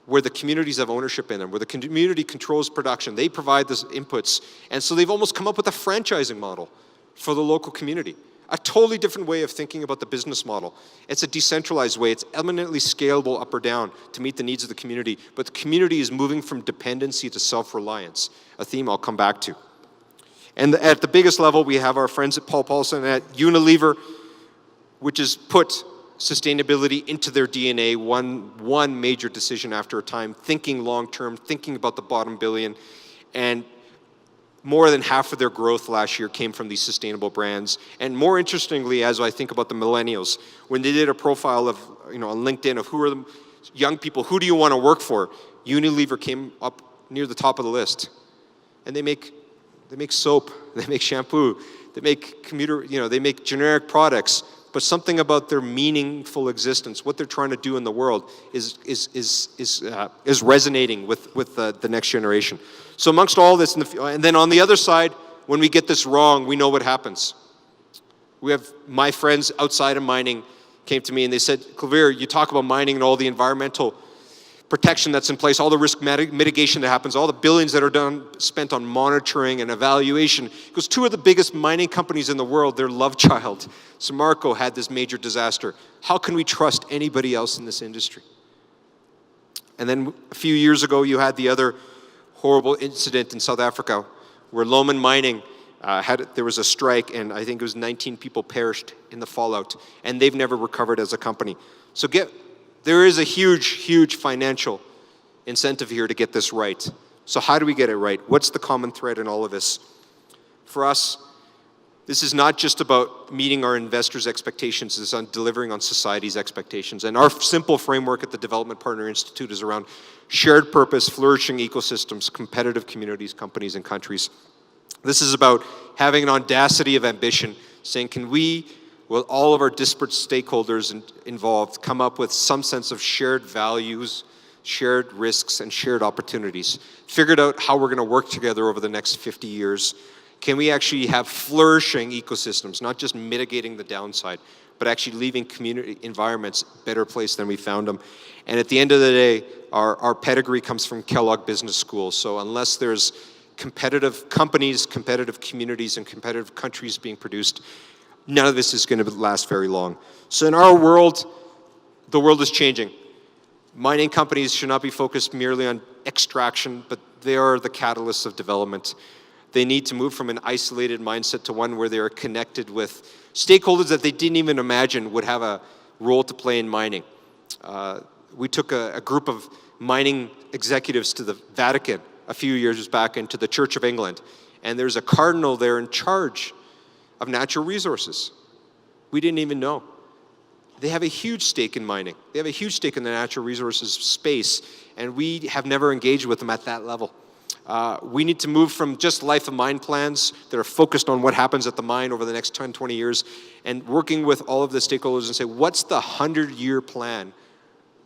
where the communities have ownership in them, where the community controls production, they provide the inputs, and so they've almost come up with a franchising model for the local community. A totally different way of thinking about the business model. It's a decentralized way. It's eminently scalable up or down to meet the needs of the community. But the community is moving from dependency to self-reliance, a theme I'll come back to. And at the biggest level, we have our friends at Paul Paulson at Unilever, which has put sustainability into their DNA, one major decision after a time, thinking long-term, thinking about the bottom billion, and more than half of their growth last year came from these sustainable brands. And more interestingly, as I think about the millennials, when they did a profile of, on LinkedIn of who are the young people, who do you want to work for? Unilever came up near the top of the list. And they make soap, they make shampoo, they make they make generic products, but something about their meaningful existence, what they're trying to do in the world is resonating with the next generation. So amongst all this, and then on the other side, when we get this wrong, we know what happens. We have my friends outside of mining came to me and they said, Clavier, you talk about mining and all the environmental protection that's in place, all the risk mitigation that happens, all the billions that are spent on monitoring and evaluation. Because two of the biggest mining companies in the world, their love child, Samarco, had this major disaster. How can we trust anybody else in this industry? And then a few years ago, you had the other horrible incident in South Africa where Loman Mining there was a strike, and I think it was 19 people perished in the fallout, and they've never recovered as a company. So there is a huge financial incentive here to get this right. So how do we get it right? What's the common thread in all of this? For us, this is not just about meeting our investors' expectations, it's on delivering on society's expectations. And our simple framework at the Development Partner Institute is around shared purpose, flourishing ecosystems, competitive communities, companies, and countries. This is about having an audacity of ambition, saying, can we, with all of our disparate stakeholders involved, come up with some sense of shared values, shared risks, and shared opportunities? Figured out how we're going to work together over the next 50 years. Can we actually have flourishing ecosystems, not just mitigating the downside, but actually leaving community environments a better place than we found them? And at the end of the day, our pedigree comes from Kellogg Business School. So unless there's competitive companies, competitive communities, and competitive countries being produced, none of this is going to last very long. So in our world, the world is changing. Mining companies should not be focused merely on extraction, but they are the catalysts of development. They need to move from an isolated mindset to one where they are connected with stakeholders that they didn't even imagine would have a role to play in mining. We took a group of mining executives to the Vatican a few years back into the Church of England, and there's a cardinal there in charge of natural resources. We didn't even know. They have a huge stake in mining. They have a huge stake in the natural resources space, and we have never engaged with them at that level. We need to move from just life of mine plans that are focused on what happens at the mine over the next 10, 20 years, and working with all of the stakeholders and say, what's the 100-year plan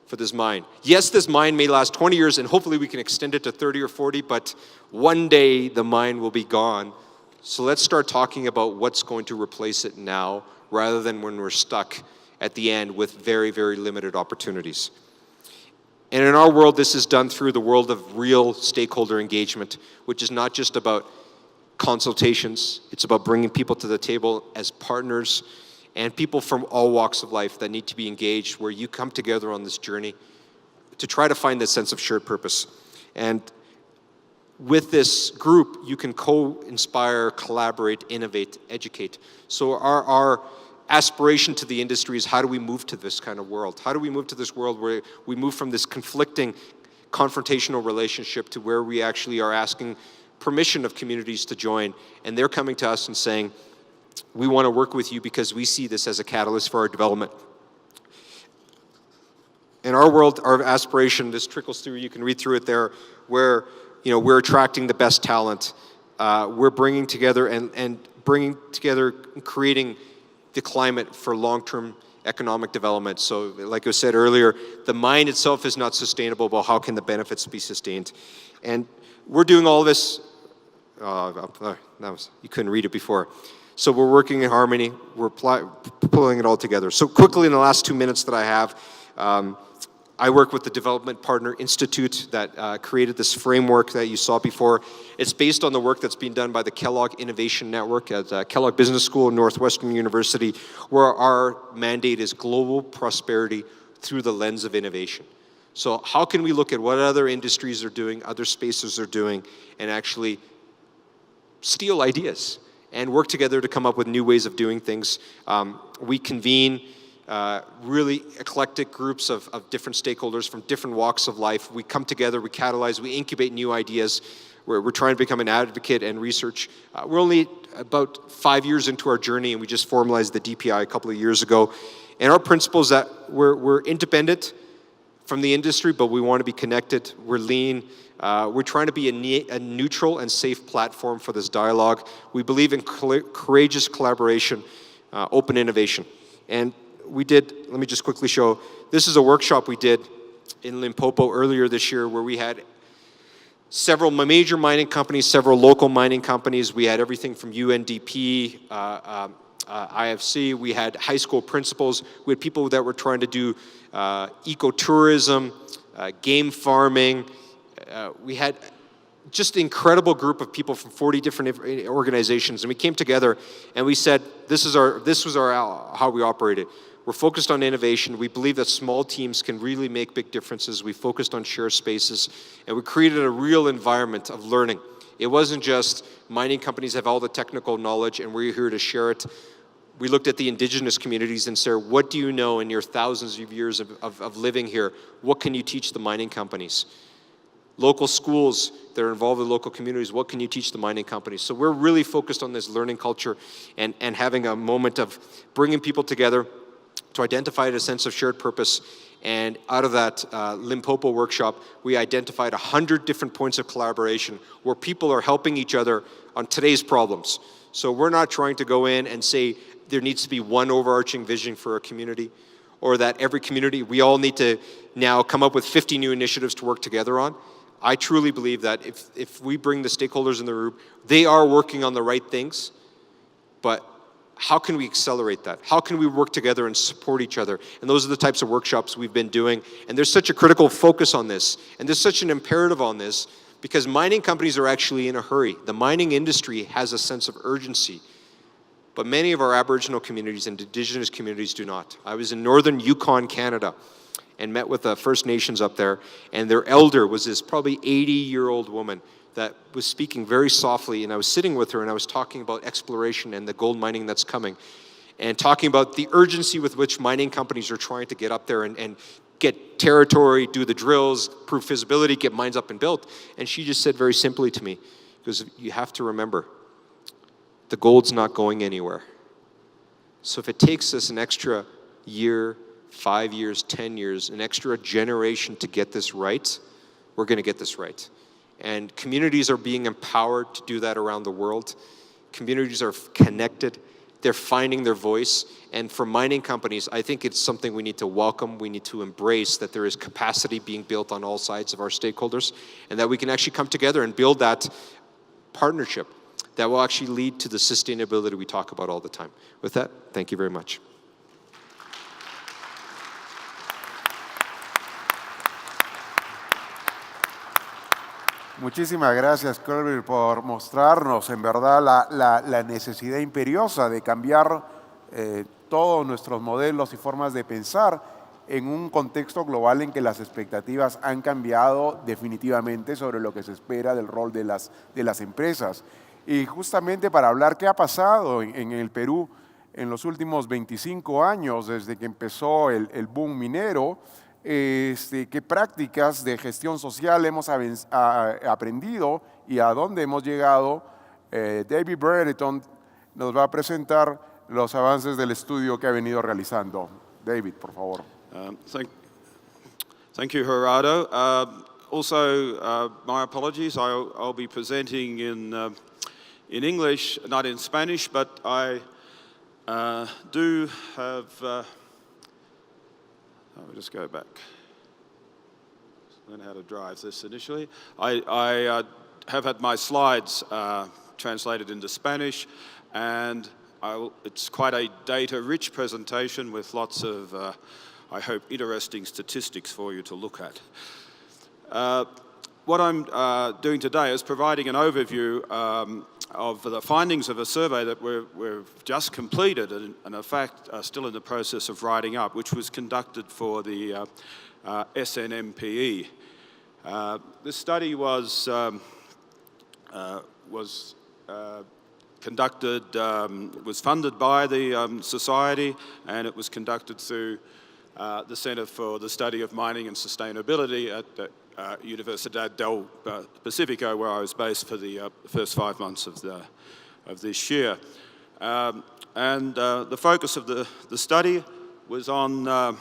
for this mine? Yes, this mine may last 20 years, and hopefully we can extend it to 30 or 40, but one day the mine will be gone. So let's start talking about what's going to replace it now, rather than when we're stuck at the end with very, very limited opportunities. And in our world, this is done through the world of real stakeholder engagement, which is not just about consultations. It's about bringing people to the table as partners and people from all walks of life that need to be engaged, where you come together on this journey to try to find this sense of shared purpose. And with this group, you can co-inspire, collaborate, innovate, educate. So our aspiration to the industry is, how do we move to this kind of world? How do we move to this world where we move from this conflicting, confrontational relationship to where we actually are asking permission of communities to join, and they're coming to us and saying, we want to work with you because we see this as a catalyst for our development. In our world, our aspiration, this trickles through, you can read through it there, where we're attracting the best talent. We're bringing together and creating the climate for long-term economic development. So like I said earlier, the mine itself is not sustainable, but how can the benefits be sustained? And we're doing all this, you couldn't read it before. So we're working in harmony, we're pulling it all together. So quickly in the last 2 minutes that I have, I work with the Development Partner Institute that created this framework that you saw before. It's based on the work that's being done by the Kellogg Innovation Network at Kellogg Business School and Northwestern University, where our mandate is global prosperity through the lens of innovation. So how can we look at what other industries are doing, other spaces are doing, and actually steal ideas and work together to come up with new ways of doing things? We convene really eclectic groups of different stakeholders from different walks of life. We come together, we catalyze, we incubate new ideas. We're trying to become an advocate and research. We're only about 5 years into our journey, and we just formalized the DPI a couple of years ago. And our principle is that we're independent from the industry, but we want to be connected. We're lean. We're trying to be a neutral and safe platform for this dialogue. We believe in courageous collaboration, open innovation. And we did, let me just quickly show, this is a workshop we did in Limpopo earlier this year, where we had several major mining companies, several local mining companies. We had everything from UNDP, IFC. We had high school principals. We had people that were trying to do ecotourism, game farming. We had just an incredible group of people from 40 different organizations, and we came together and we said, this was how we operated. We're focused on innovation. We believe that small teams can really make big differences. We focused on shared spaces, and we created a real environment of learning. It wasn't just mining companies have all the technical knowledge and we're here to share it. We looked at the indigenous communities and said, what do you know in your thousands of years of living here? What can you teach the mining companies? Local schools that are involved with local communities, what can you teach the mining companies? So we're really focused on this learning culture and having a moment of bringing people together to identify a sense of shared purpose. And out of that Limpopo workshop, we identified 100 different points of collaboration where people are helping each other on today's problems. So we're not trying to go in and say there needs to be one overarching vision for a community, or that every community, we all need to now come up with 50 new initiatives to work together on. I truly believe that if we bring the stakeholders in the room, they are working on the right things, but how can we accelerate that? How can we work together and support each other? And those are the types of workshops we've been doing. And there's such a critical focus on this, and there's such an imperative on this, because mining companies are actually in a hurry. The mining industry has a sense of urgency, but many of our Aboriginal communities and Indigenous communities do not. I was in northern Yukon, Canada, and met with the First Nations up there, and their elder was this probably 80-year-old woman that was speaking very softly, and I was sitting with her and I was talking about exploration and the gold mining that's coming, and talking about the urgency with which mining companies are trying to get up there and get territory, do the drills, prove feasibility, get mines up and built. And she just said very simply to me, because you have to remember, the gold's not going anywhere. So if it takes us an extra year, 5 years, 10 years, an extra generation to get this right, we're going to get this right. And communities are being empowered to do that around the world. Communities are connected. They're finding their voice. And for mining companies, I think it's something we need to welcome. We need to embrace that there is capacity being built on all sides of our stakeholders, and that we can actually come together and build that partnership that will actually lead to the sustainability we talk about all the time. With that, thank you very much. Muchísimas gracias, Kirby, por mostrarnos en verdad la necesidad imperiosa de cambiar todos nuestros modelos y formas de pensar en un contexto global en que las expectativas han cambiado definitivamente sobre lo que se espera del rol de las empresas. Y justamente para hablar qué ha pasado en el Perú en los últimos 25 años, desde que empezó el boom minero, qué prácticas de gestión social hemos aprendido y a dónde hemos llegado, David Brereton nos va a presentar los avances del estudio que ha venido realizando. David, por favor. Thank you, Gerardo. Also, my apologies. I'll be presenting in English, not in Spanish, but I do have. I'll just go back. Learn how to drive this initially. I have had my slides translated into Spanish, and it's quite a data-rich presentation with lots of, I hope, interesting statistics for you to look at. What I'm doing today is providing an overview of the findings of a survey that we've just completed and in fact are still in the process of writing up, which was conducted for the SNMPE. This study was funded by the Society, and it was conducted through the Center for the Study of Mining and Sustainability at Universidad del Pacifico, where I was based for the first 5 months of this year. And the focus of the study was on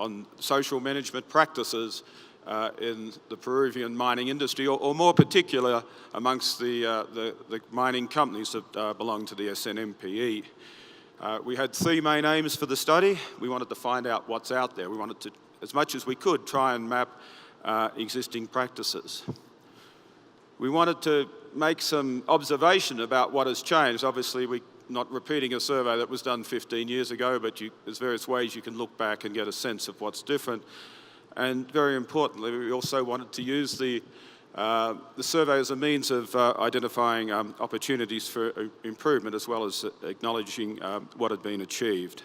on social management practices in the Peruvian mining industry, or more particular amongst the mining companies that belong to the SNMPE. We had 3 main aims for the study. We wanted to find out what's out there. We wanted to, as much as we could, try and map existing practices. We wanted to make some observation about what has changed. Obviously, not repeating a survey that was done 15 years ago, but there's various ways you can look back and get a sense of what's different. And very importantly, we also wanted to use the survey as a means of identifying opportunities for improvement, as well as acknowledging what had been achieved.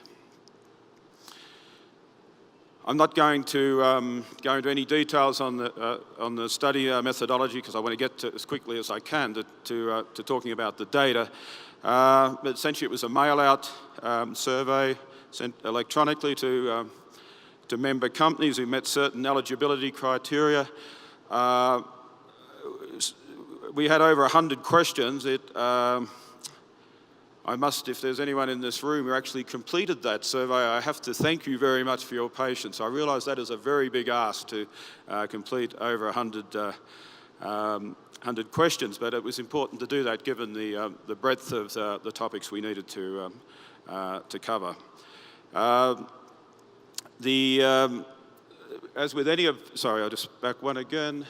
I'm not going to go into any details on the study methodology, because I want to get to, as quickly as I can to talking about the data. But essentially it was a mail-out survey sent electronically to member companies who met certain eligibility criteria. We had over 100 questions. If there's anyone in this room who actually completed that survey, I have to thank you very much for your patience. I realise that is a very big ask to complete over 100 questions, but it was important to do that given the breadth of the topics we needed to cover. As with any of, sorry, I'll just back one again.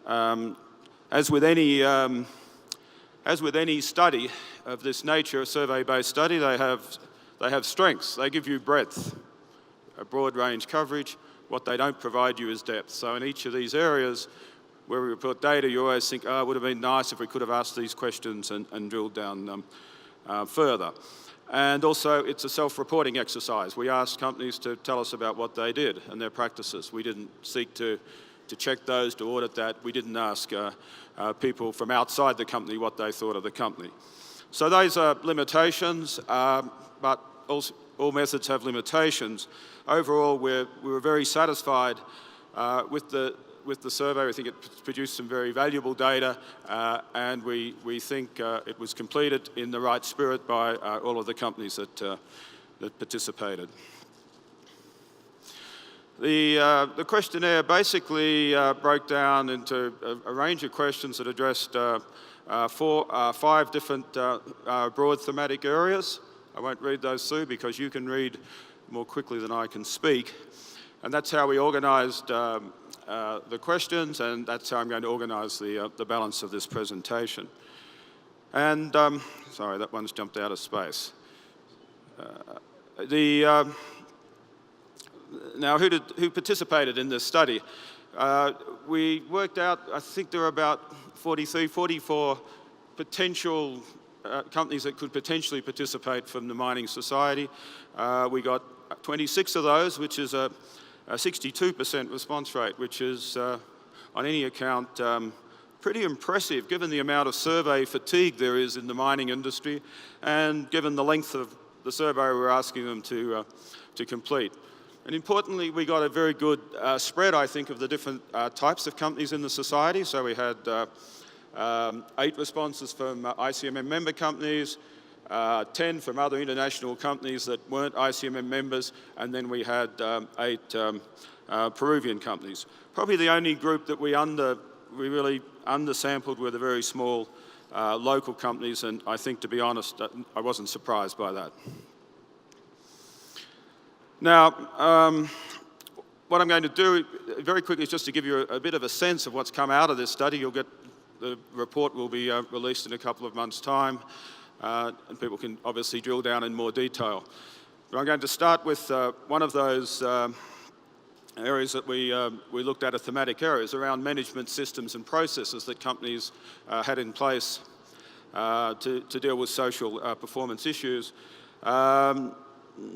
As with any study of this nature, a survey-based study, they have strengths. They give you breadth, a broad range coverage. What they don't provide you is depth. So in each of these areas where we report data, you always think, oh, it would have been nice if we could have asked these questions and drilled down further. And also, it's a self-reporting exercise. We asked companies to tell us about what they did and their practices. We didn't seek to check those, to audit that. We didn't ask people from outside the company what they thought of the company. So those are limitations, but also, all methods have limitations. Overall, we were very satisfied with the survey. We think it produced some very valuable data, and we think it was completed in the right spirit by all of the companies that participated. The questionnaire basically broke down into a range of questions that addressed 5 different broad thematic areas. I won't read those through because you can read more quickly than I can speak. And that's how we organised the questions, and that's how I'm going to organise the balance of this presentation. And, sorry, that one's jumped out of space. Now, who participated in this study? We worked out, I think there were about 44 potential companies that could potentially participate from the mining society. We got 26 of those, which is a 62% response rate, which is, on any account, pretty impressive given the amount of survey fatigue there is in the mining industry and given the length of the survey we're asking them to complete. And importantly, we got a very good spread, I think, of the different types of companies in the society. So we had 8 responses from ICMM member companies, 10 from other international companies that weren't ICMM members, and then we had 8 Peruvian companies. Probably the only group that we really undersampled were the very small local companies, and I think, to be honest, I wasn't surprised by that. Now, what I'm going to do very quickly is just to give you a bit of a sense of what's come out of this study. The report will be released in a couple of months' time, and people can obviously drill down in more detail. But I'm going to start with one of those areas that we looked at, thematic areas around management systems and processes that companies had in place to deal with social performance issues.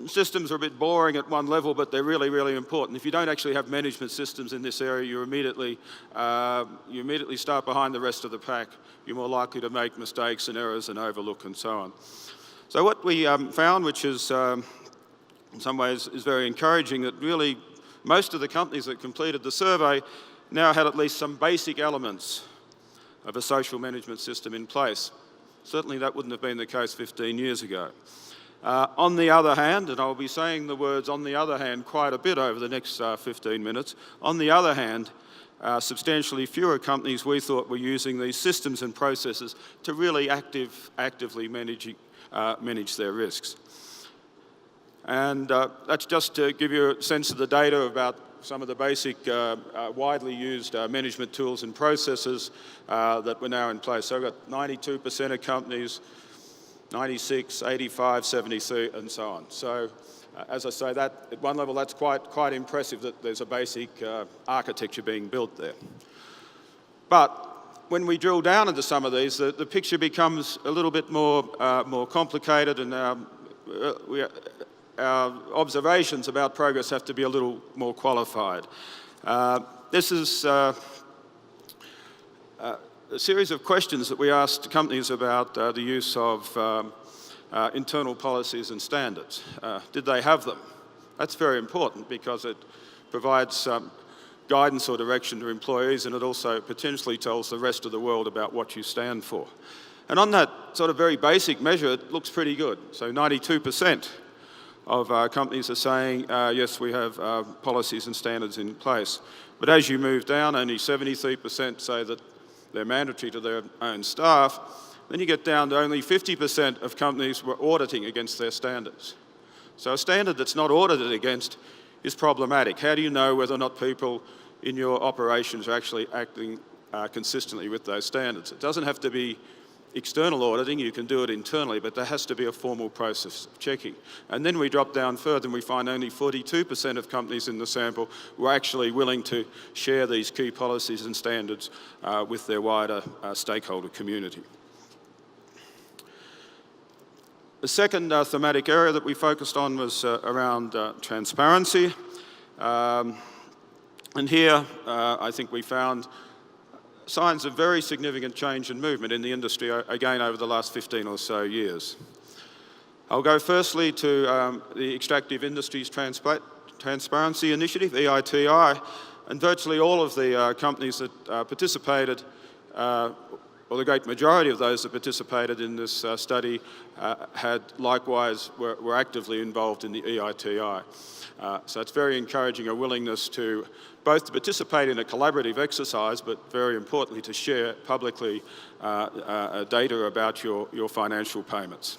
Systems are a bit boring at one level, but they're really, really important. If you don't actually have management systems in this area, you immediately start behind the rest of the pack. You're more likely to make mistakes and errors and overlook and so on. So what we found, which is in some ways is very encouraging, that really most of the companies that completed the survey now had at least some basic elements of a social management system in place. Certainly that wouldn't have been the case 15 years ago. On the other hand, and I'll be saying the words "on the other hand" quite a bit over the next 15 minutes, on the other hand, substantially fewer companies we thought were using these systems and processes to really actively manage their risks. And that's just to give you a sense of the data about some of the basic widely used management tools and processes that were now in place. So we've got 92% of companies, 96, 85, 73, and so on. So as I say, that at one level, that's quite impressive that there's a basic architecture being built there. But when we drill down into some of these, the picture becomes a little bit more complicated, and our observations about progress have to be a little more qualified. This is a series of questions that we asked companies about the use of internal policies and standards. Did they have them? That's very important because it provides guidance or direction to employees, and it also potentially tells the rest of the world about what you stand for. And on that sort of very basic measure, it looks pretty good. So 92% of companies are saying, yes, we have policies and standards in place. But as you move down, only 73% say that they're mandatory to their own staff. Then you get down to only 50% of companies were auditing against their standards. So a standard that's not audited against is problematic. How do you know whether or not people in your operations are actually acting consistently with those standards? It doesn't have to be external auditing, you can do it internally, but there has to be a formal process of checking. And then we drop down further and we find only 42% of companies in the sample were actually willing to share these key policies and standards with their wider stakeholder community. The second thematic area that we focused on was around transparency. And here, I think we found signs of very significant change and movement in the industry, again, over the last 15 or so years. I'll go firstly to the Extractive Industries Transparency Initiative, EITI, and virtually all of the companies that participated, or the great majority of those that participated in this study had likewise were actively involved in the EITI. So it's very encouraging, a willingness to both to participate in a collaborative exercise, but very importantly to share publicly data about your financial payments.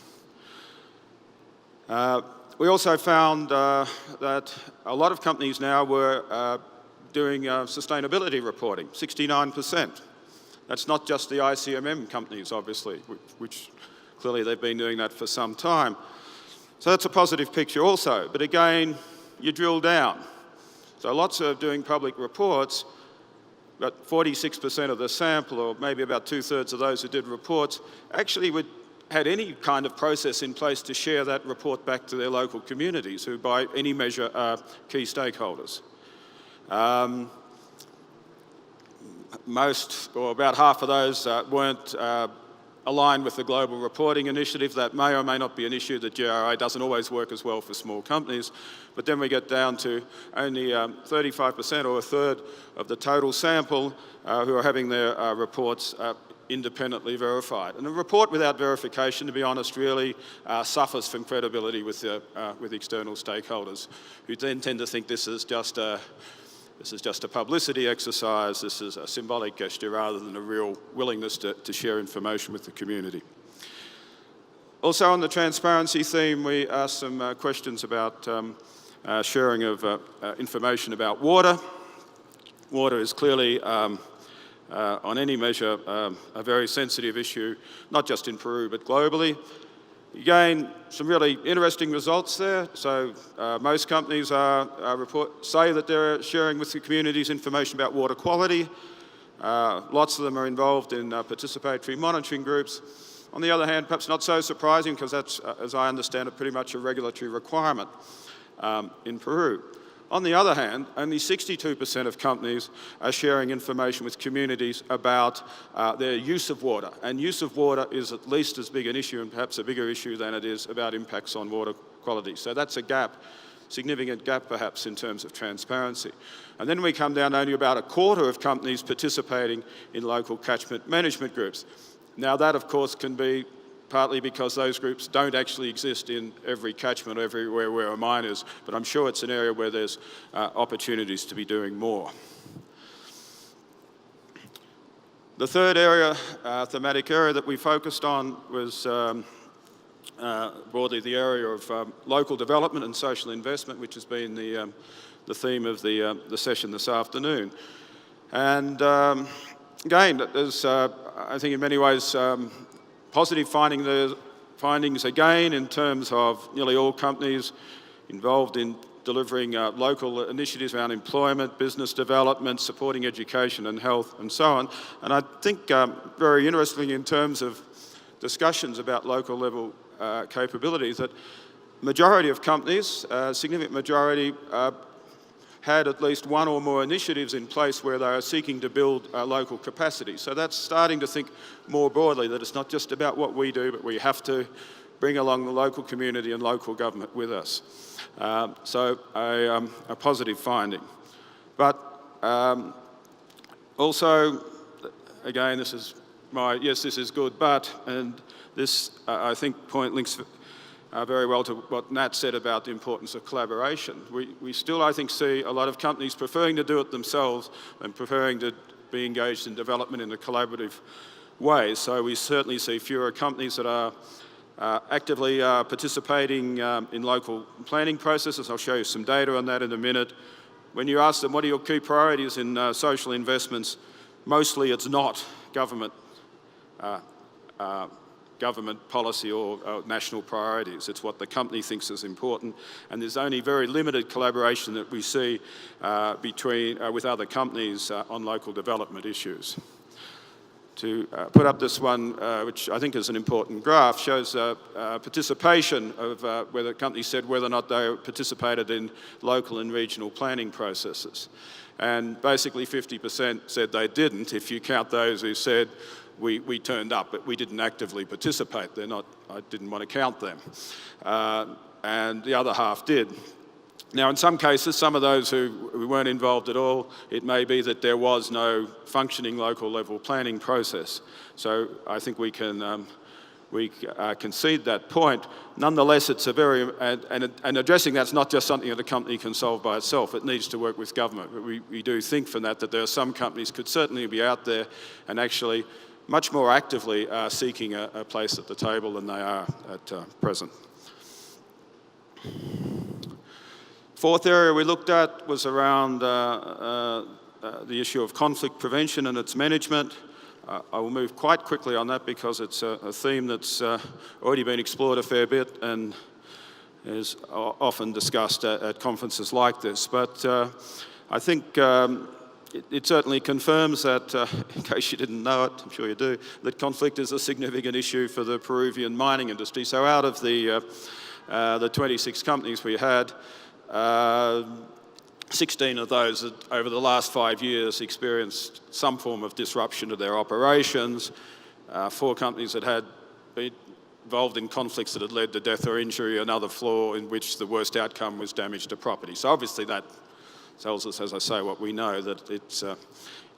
We also found that a lot of companies now were doing sustainability reporting, 69%. That's not just the ICMM companies, obviously, which clearly they've been doing that for some time. So that's a positive picture also. But again, you drill down. So lots of doing public reports, but 46% of the sample, or maybe about 2/3 of those who did reports, actually had any kind of process in place to share that report back to their local communities, who by any measure are key stakeholders. Most, or about half of those, weren't aligned with the Global Reporting Initiative. That may or may not be an issue. The GRI doesn't always work as well for small companies. But then we get down to only 35% or a third of the total sample who are having their reports independently verified. And a report without verification, to be honest, really suffers from credibility with external stakeholders, who then tend to think this is just a publicity exercise, this is a symbolic gesture rather than a real willingness to share information with the community. Also on the transparency theme, we asked some questions about sharing of information about water. Water is clearly, on any measure, a very sensitive issue, not just in Peru but globally. Again, some really interesting results there. So most companies say that they're sharing with the communities information about water quality. Lots of them are involved in participatory monitoring groups. On the other hand, perhaps not so surprising, because that's, as I understand it, pretty much a regulatory requirement in Peru. On the other hand, only 62% of companies are sharing information with communities about their use of water. And use of water is at least as big an issue, and perhaps a bigger issue, than it is about impacts on water quality. So that's a gap, significant gap perhaps in terms of transparency. And then we come down to only about a quarter of companies participating in local catchment management groups. Now that, of course, can be partly because those groups don't actually exist in every catchment, everywhere where a mine is, but I'm sure it's an area where there's opportunities to be doing more. The third area, thematic area that we focused on was broadly the area of local development and social investment, which has been the the theme of the session this afternoon. And again, there's, I think in many ways, positive findings again in terms of nearly all companies involved in delivering local initiatives around employment, business development, supporting education and health and so on. And I think very interestingly in terms of discussions about local level capabilities, that majority of companies, significant majority, had at least one or more initiatives in place where they are seeking to build local capacity. So that's starting to think more broadly, that it's not just about what we do, but we have to bring along the local community and local government with us. So a positive finding. But also, again, this is my, yes, this is good, but, and this, I think, point links very well to what Nat said about the importance of collaboration. We still, I think, see a lot of companies preferring to do it themselves and preferring to be engaged in development in a collaborative way. So we certainly see fewer companies that are actively participating in local planning processes. I'll show you some data on that in a minute. When you ask them what are your key priorities in social investments, mostly it's not government policy or national priorities. It's what the company thinks is important, and there's only very limited collaboration that we see with other companies on local development issues. To put up this one, which I think is an important graph, shows participation of where the company said whether or not they participated in local and regional planning processes. And basically 50% said they didn't, if you count those who said, we turned up, but we didn't actively participate. They're not, I didn't want to count them. And the other half did. Now, in some cases, some of those who weren't involved at all, it may be that there was no functioning local level planning process. So I think we can concede that point. Nonetheless, it's a very, and addressing that's not just something that a company can solve by itself. It needs to work with government. But we do think from that there are some companies could certainly be out there and actually much more actively seeking a place at the table than they are at present. Fourth area we looked at was around the issue of conflict prevention and its management. I will move quite quickly on that because it's a theme that's already been explored a fair bit and is often discussed at conferences like this. But I think it certainly confirms that, in case you didn't know it, I'm sure you do, that conflict is a significant issue for the Peruvian mining industry. So out of the 26 companies we had, 16 of those over the last 5 years experienced some form of disruption to their operations. 4 companies that had been involved in conflicts that had led to death or injury, another 4 in which the worst outcome was damage to property. So obviously that tells us, as I say, what we know, that it's a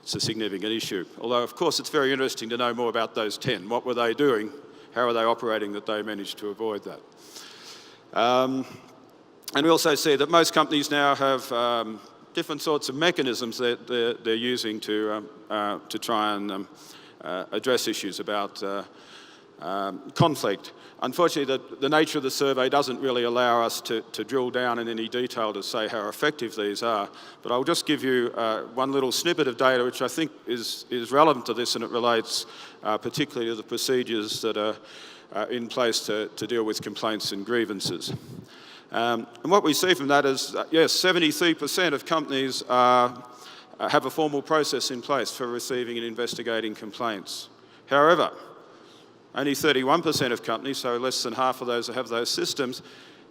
significant issue. Although, of course, it's very interesting to know more about those 10. What were they doing? How are they operating that they managed to avoid that? And we also see that most companies now have different sorts of mechanisms that they're using to try and address issues about conflict. Unfortunately, the nature of the survey doesn't really allow us to drill down in any detail to say how effective these are. But I'll just give you one little snippet of data which I think is relevant to this, and it relates particularly to the procedures that are in place to deal with complaints and grievances. And what we see from that is, yes, 73% of companies have a formal process in place for receiving and investigating complaints. However, only 31% of companies, so less than half of those that have those systems,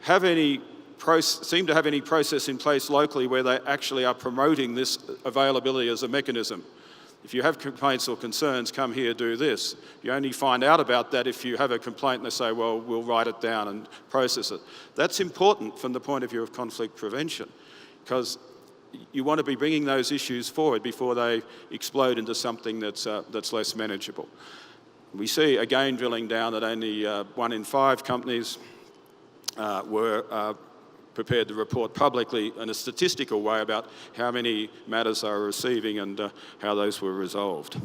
seem to have any process in place locally where they actually are promoting this availability as a mechanism. If you have complaints or concerns, come here, do this. You only find out about that if you have a complaint and they say, well, we'll write it down and process it. That's important from the point of view of conflict prevention, because you want to be bringing those issues forward before they explode into something that's less manageable. We see, again, drilling down that only 1 in 5 companies were prepared to report publicly in a statistical way about how many matters they were receiving and how those were resolved.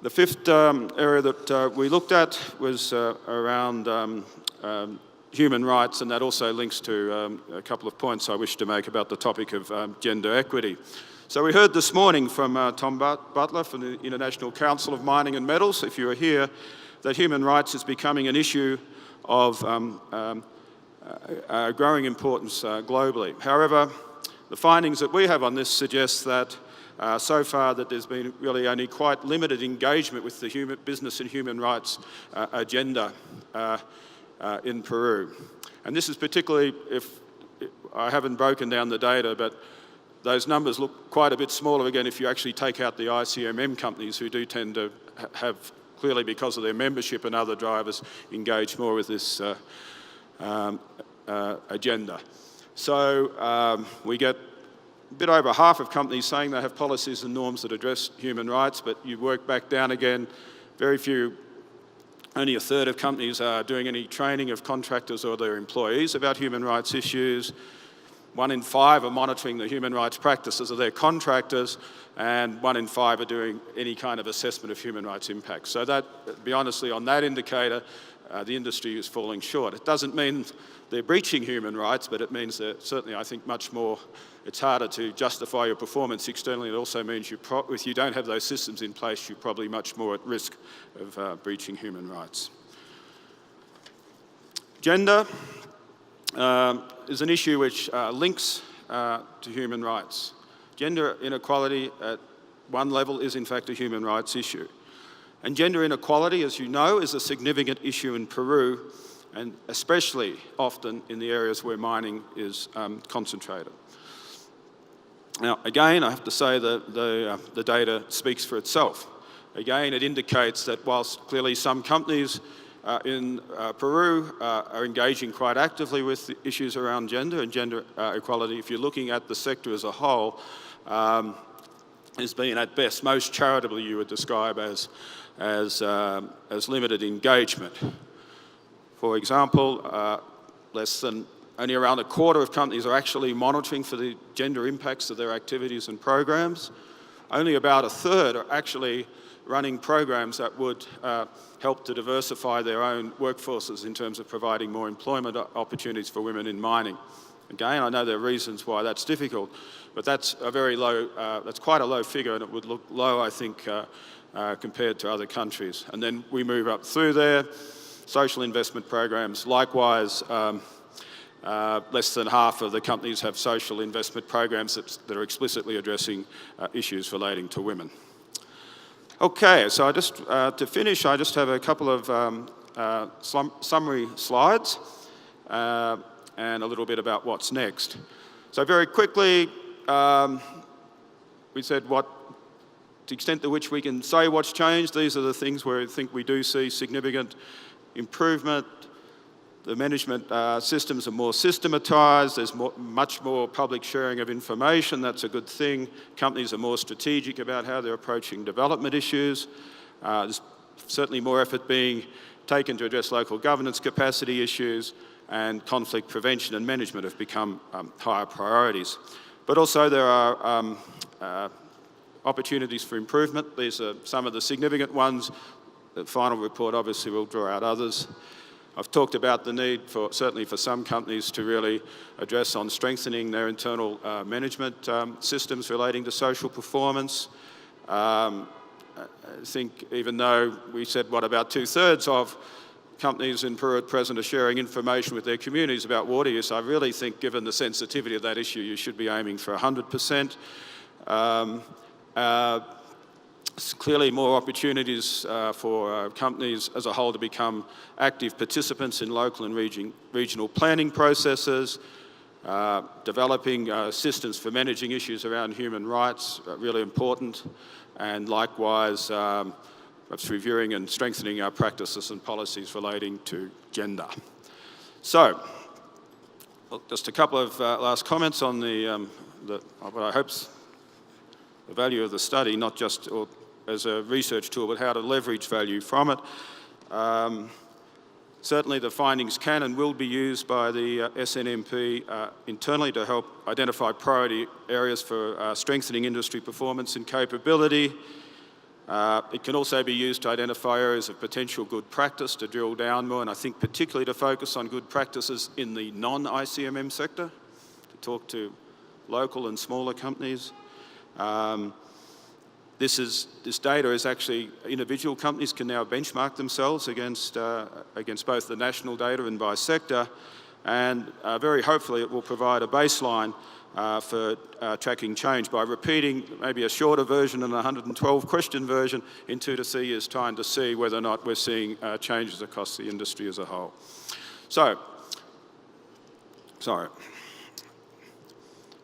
The fifth area that we looked at was around human rights, and that also links to a couple of points I wish to make about the topic of gender equity. So we heard this morning from Tom Butler from the International Council of Mining and Metals, if you were here, that human rights is becoming an issue of growing importance globally. However, the findings that we have on this suggest that so far that there's been really only quite limited engagement with the business and human rights agenda in Peru. And this is particularly, if I haven't broken down the data, but those numbers look quite a bit smaller again if you actually take out the ICMM companies, who do tend to have, clearly because of their membership and other drivers, engage more with this agenda. So we get a bit over half of companies saying they have policies and norms that address human rights, but you work back down again, very few, only a third of companies are doing any training of contractors or their employees about human rights issues. 1 in 5 are monitoring the human rights practices of their contractors, and 1 in 5 are doing any kind of assessment of human rights impacts. So that, to be honestly, on that indicator, the industry is falling short. It doesn't mean they're breaching human rights, but it means that certainly, I think, much more, it's harder to justify your performance externally. It also means if you don't have those systems in place, you're probably much more at risk of breaching human rights. Gender is an issue which links to human rights. Gender inequality at one level is in fact a human rights issue. And gender inequality, as you know, is a significant issue in Peru, and especially often in the areas where mining is concentrated. Now, again, I have to say that the data speaks for itself. Again, it indicates that whilst clearly some companies in Peru are engaging quite actively with the issues around gender and gender equality, if you're looking at the sector as a whole, has been at best, most charitably you would describe as limited engagement. For example, only around a quarter of companies are actually monitoring for the gender impacts of their activities and programs. Only about a third are actually running programs that would help to diversify their own workforces in terms of providing more employment opportunities for women in mining. Again, I know there are reasons why that's difficult, but that's a very low, that's quite a low figure, and it would look low, I think, compared to other countries. And then we move up through there. Social investment programs, likewise, less than half of the companies have social investment programs that are explicitly addressing issues relating to women. Okay, so to finish, I just have a couple of summary slides and a little bit about what's next. So very quickly, we said to the extent to which we can say what's changed, these are the things where I think we do see significant improvement. The management systems are more systematised, there's much more public sharing of information, that's a good thing. Companies are more strategic about how they're approaching development issues. There's certainly more effort being taken to address local governance capacity issues, and conflict prevention and management have become higher priorities. But also there are opportunities for improvement. These are some of the significant ones. The final report obviously will draw out others. I've talked about the need certainly for some companies to really address on strengthening their internal management systems relating to social performance. I think even though we said about 2/3 of companies in Peru at present are sharing information with their communities about water use, I really think given the sensitivity of that issue, you should be aiming for 100%. Clearly more opportunities for companies as a whole to become active participants in local and regional planning processes, developing systems for managing issues around human rights, really important, and likewise perhaps reviewing and strengthening our practices and policies relating to gender. So, just a couple of last comments on what I hope's the value of the study, not just as a research tool, but how to leverage value from it. Certainly the findings can and will be used by the SNMP internally to help identify priority areas for strengthening industry performance and capability. It can also be used to identify areas of potential good practice to drill down more, and I think particularly to focus on good practices in the non-ICMM sector, to talk to local and smaller companies. This data is actually, individual companies can now benchmark themselves against both the national data and by sector, and very hopefully it will provide a baseline for tracking change by repeating maybe a shorter version and a 112-question version in 2 to 3 years' time to see whether or not we're seeing changes across the industry as a whole. So, sorry.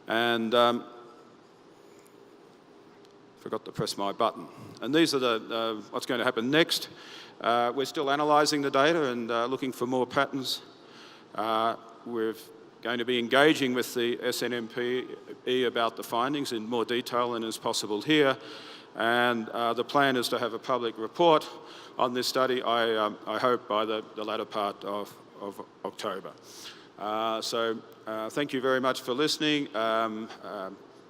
And forgot to press my button. And these are what's going to happen next. We're still analysing the data and looking for more patterns. We're going to be engaging with the SNMPE about the findings in more detail than is possible here. And the plan is to have a public report on this study, I hope, by the latter part of October. So thank you very much for listening.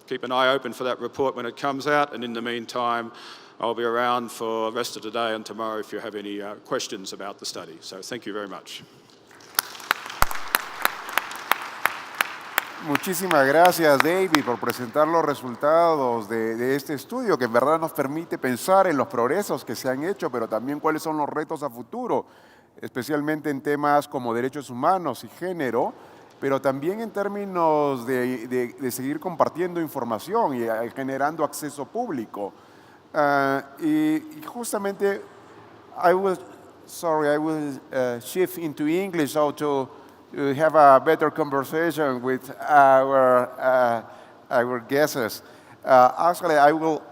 Keep an eye open for that report when it comes out, and in the meantime, I'll be around for the rest of the day and tomorrow if you have any questions about the study. So thank you very much. Muchísimas gracias, David, por presentar los resultados de este estudio, que en verdad nos permite pensar en los progresos que se han hecho, pero también cuáles son los retos a futuro, especialmente en temas como derechos humanos y género, pero también en términos de seguir compartiendo información y generando acceso público. Y justamente, I will shift into English so to have a better conversation with our guests. Actually, I will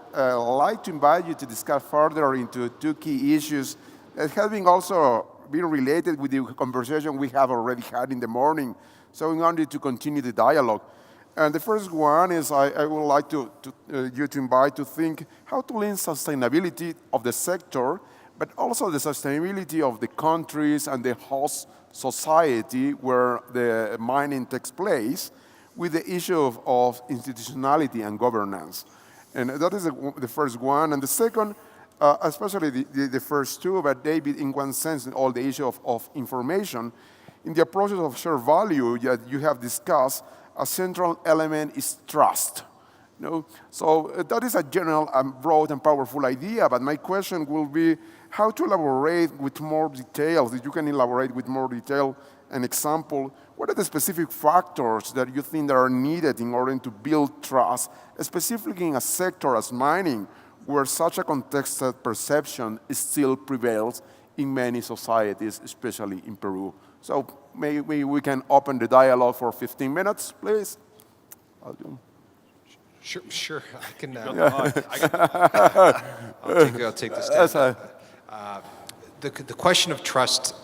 like to invite you to discuss further into 2 key issues that have been also been related with the conversation we have already had in the morning. So we wanted to continue the dialogue. And the first one is I would like you to invite to think how to link sustainability of the sector, but also the sustainability of the countries and the host society where the mining takes place with the issue of institutionality and governance. And that is the first one. And the second, especially the first two, but David, in one sense, all the issue of information, in the approaches of shared value that you have discussed, a central element is trust. So that is a general and broad and powerful idea, but my question will be how to elaborate with more details, if you can elaborate with more detail an example, what are the specific factors that you think that are needed in order to build trust, specifically in a sector as mining, where such a contested perception still prevails in many societies, especially in Peru. So maybe we can open the dialogue for 15 minutes, please. Sure. I can. I'll take this down. The question of trust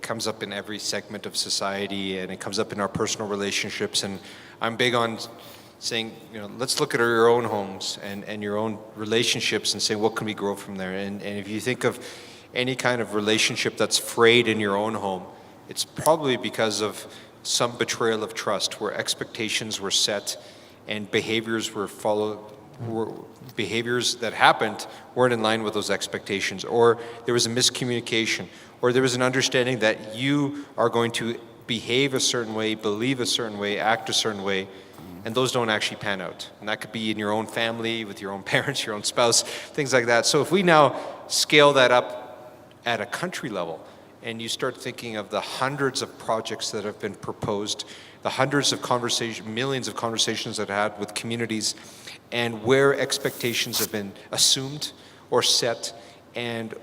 comes up in every segment of society, and it comes up in our personal relationships. And I'm big on saying, let's look at your own homes and your own relationships and say, what can we grow from there? And if you think of any kind of relationship that's frayed in your own home, it's probably because of some betrayal of trust, where expectations were set and behaviors were followed, behaviors that happened weren't in line with those expectations, or there was a miscommunication, or there was an understanding that you are going to behave a certain way, believe a certain way, act a certain way, and those don't actually pan out. And that could be in your own family, with your own parents, your own spouse, things like that. So if we now scale that up at a country level, and you start thinking of the hundreds of projects that have been proposed, the hundreds of conversations, millions of conversations that I've had with communities, and where expectations have been assumed or set, and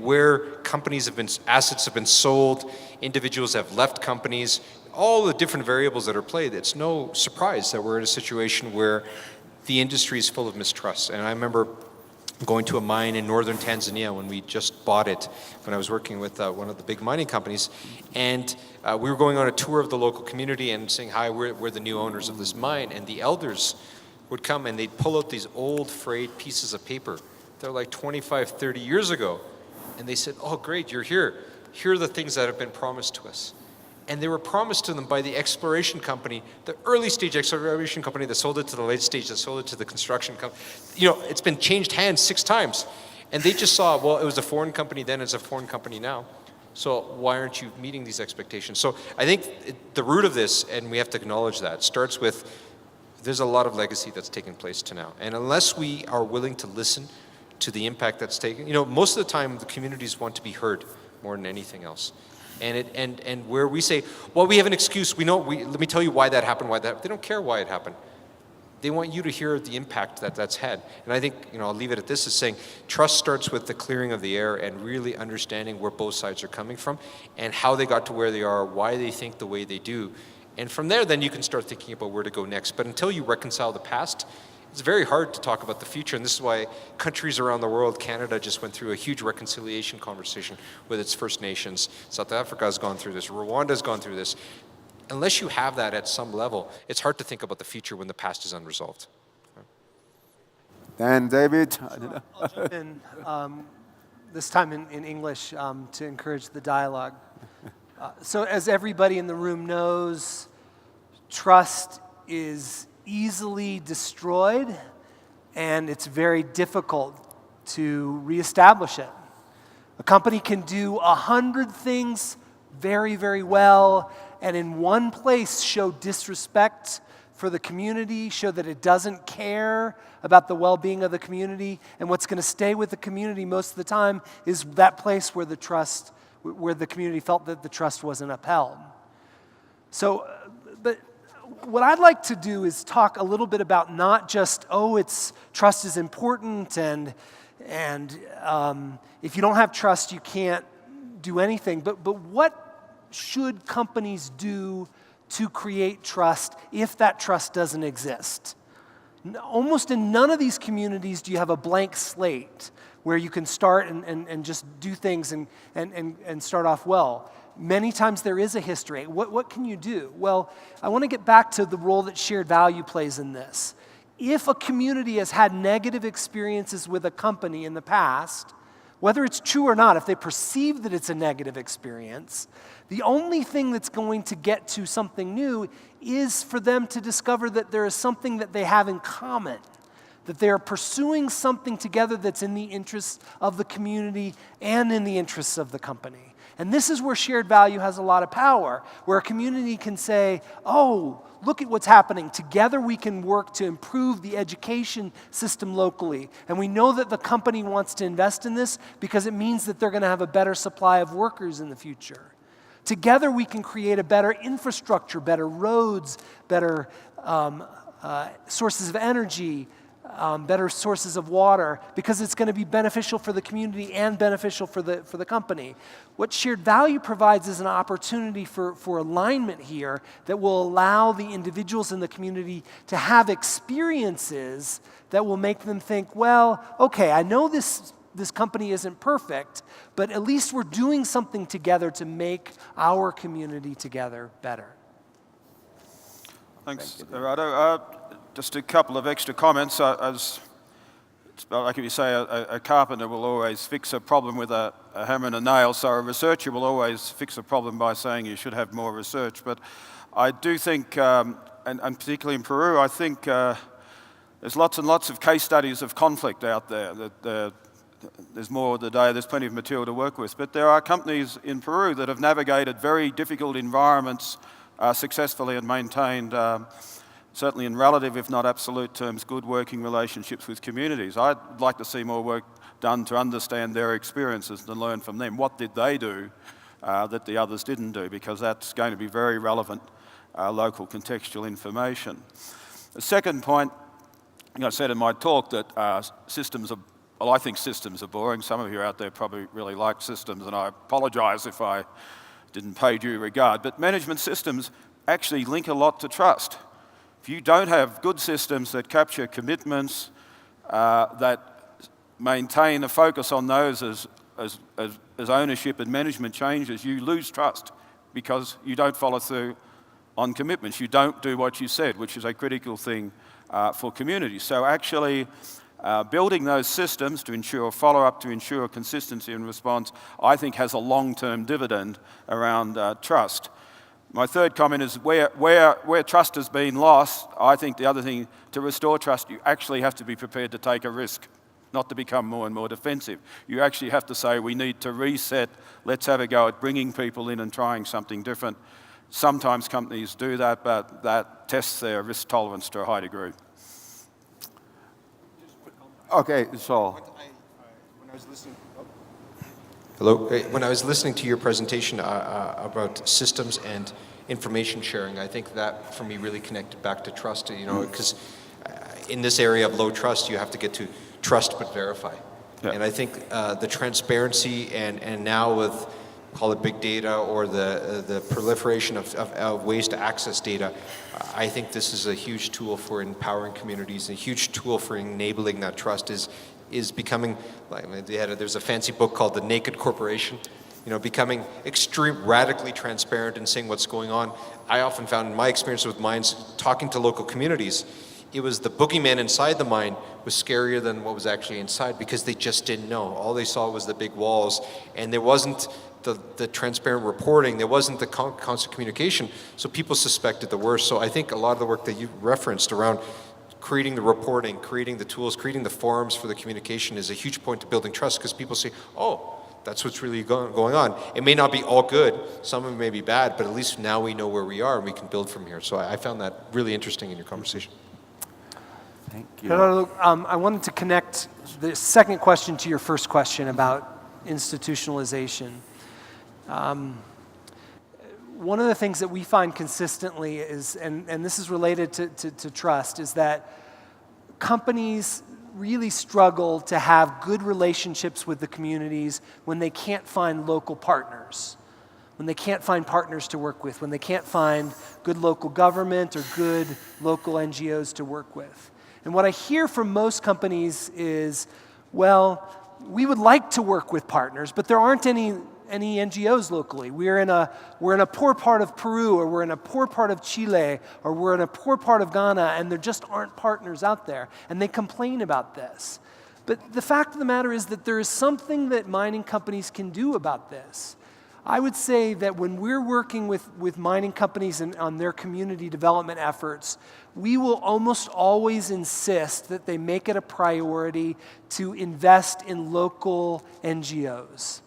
where companies have been, assets have been sold, individuals have left companies, all the different variables that are played, it's no surprise that we're in a situation where the industry is full of mistrust. And I remember going to a mine in northern Tanzania when we just bought it, when I was working with one of the big mining companies, and we were going on a tour of the local community and saying, hi, we're the new owners of this mine, and the elders would come and they'd pull out these old frayed pieces of paper. They're like 25, 30 years ago, and they said, oh great, you're here. Here are the things that have been promised to us. And they were promised to them by the exploration company, the early stage exploration company that sold it to the late stage, that sold it to the construction company. You know, it's been changed hands 6 times. And they just saw, well, it was a foreign company then, it's a foreign company now. So why aren't you meeting these expectations? So I think the root of this, and we have to acknowledge that, starts with there's a lot of legacy that's taken place to now. And unless we are willing to listen to the impact that's taken, you know, most of the time the communities want to be heard more than anything else. And where we say, well, we have an excuse, let me tell you why that happened, they don't care why it happened. They want you to hear the impact that that's had. And I think, you know, I'll leave it at this, as saying trust starts with the clearing of the air and really understanding where both sides are coming from and how they got to where they are, why they think the way they do. And from there, then you can start thinking about where to go next. But until you reconcile the past, it's very hard to talk about the future. And this is why countries around the world, Canada just went through a huge reconciliation conversation with its First Nations. South Africa has gone through this. Rwanda has gone through this. Unless you have that at some level, it's hard to think about the future when the past is unresolved. And David? I'll jump in, this time in English to encourage the dialogue. So as everybody in the room knows, trust is easily destroyed, and it's very difficult to reestablish it. A company can do 100 things very, very well, and in one place show disrespect for the community, show that it doesn't care about the well-being of the community, and what's going to stay with the community most of the time is that place where the community felt that the trust wasn't upheld. So, but what I'd like to do is talk a little bit about not just, trust is important, and if you don't have trust, you can't do anything, but what should companies do to create trust if that trust doesn't exist? Almost in none of these communities do you have a blank slate where you can start and just do things and start off well. Many times there is a history. What can you do? Well, I want to get back to the role that shared value plays in this. If a community has had negative experiences with a company in the past, whether it's true or not, if they perceive that it's a negative experience, the only thing that's going to get to something new is for them to discover that there is something that they have in common, that they are pursuing something together that's in the interests of the community and in the interests of the company. And this is where shared value has a lot of power, where a community can say, look at what's happening. Together we can work to improve the education system locally. And we know that the company wants to invest in this because it means that they're going to have a better supply of workers in the future. Together we can create a better infrastructure, better roads, better sources of energy, better sources of water, because it's going to be beneficial for the community and beneficial for the company. What shared value provides is an opportunity for alignment here that will allow the individuals in the community to have experiences that will make them think, well, okay, I know this company isn't perfect, but at least we're doing something together to make our community together better. Thanks, Gerardo. Just a couple of extra comments. It's like if you say a carpenter will always fix a problem with a hammer and a nail, so a researcher will always fix a problem by saying you should have more research. But I do think, and particularly in Peru, I think there's lots and lots of case studies of conflict out there. There's more today, there's plenty of material to work with. But there are companies in Peru that have navigated very difficult environments successfully and maintained certainly in relative, if not absolute terms, good working relationships with communities. I'd like to see more work done to understand their experiences and learn from them. What did they do that the others didn't do? Because that's going to be very relevant local contextual information. The second point, I said in my talk that systems are, well, I think systems are boring. Some of you out there probably really like systems, and I apologise if I didn't pay due regard. But management systems actually link a lot to trust. If you don't have good systems that capture commitments, that maintain a focus on those as ownership and management changes, you lose trust because you don't follow through on commitments. You don't do what you said, which is a critical thing for communities. So actually building those systems to ensure follow-up, to ensure consistency in response, I think has a long-term dividend around trust. My third comment is where trust has been lost, I think the other thing, to restore trust, you actually have to be prepared to take a risk, not to become more and more defensive. You actually have to say, we need to reset, let's have a go at bringing people in and trying something different. Sometimes companies do that, but that tests their risk tolerance to a high degree. Okay, so When I was listening, hello. When I was listening to your presentation about systems and information sharing, I think that for me really connected back to trust. You know, because in this area of low trust, you have to get to trust but verify. Yeah. And I think the transparency and now with, call it big data, or the proliferation of ways to access data, I think this is a huge tool for empowering communities, a huge tool for enabling that trust is becoming, like there's a fancy book called The Naked Corporation, you know, becoming radically transparent and saying what's going on. I often found in my experience with mines, talking to local communities, it was the boogeyman inside the mine was scarier than what was actually inside, because they just didn't know. All they saw was the big walls, and there wasn't the transparent reporting, there wasn't the constant communication, so people suspected the worst. So I think a lot of the work that you referenced around creating the reporting, creating the tools, creating the forums for the communication is a huge point to building trust, because people say, oh, that's what's really going on. It may not be all good, some of it may be bad, but at least now we know where we are and we can build from here. So I found that really interesting in your conversation. thank you. Gerardo, I wanted to connect the second question to your first question about institutionalization. One of the things that we find consistently is, and this is related to trust, is that companies really struggle to have good relationships with the communities when they can't find local partners, when they can't find partners to work with, when they can't find good local government or good local NGOs to work with. And what I hear from most companies is, well, we would like to work with partners, but there aren't any NGOs locally. We're in a poor part of Peru, or we're in a poor part of Chile, or we're in a poor part of Ghana, and there just aren't partners out there. And they complain about this. But the fact of the matter is that there is something that mining companies can do about this. I would say that when we're working with mining companies on their community development efforts, we will almost always insist that they make it a priority to invest in local NGOs.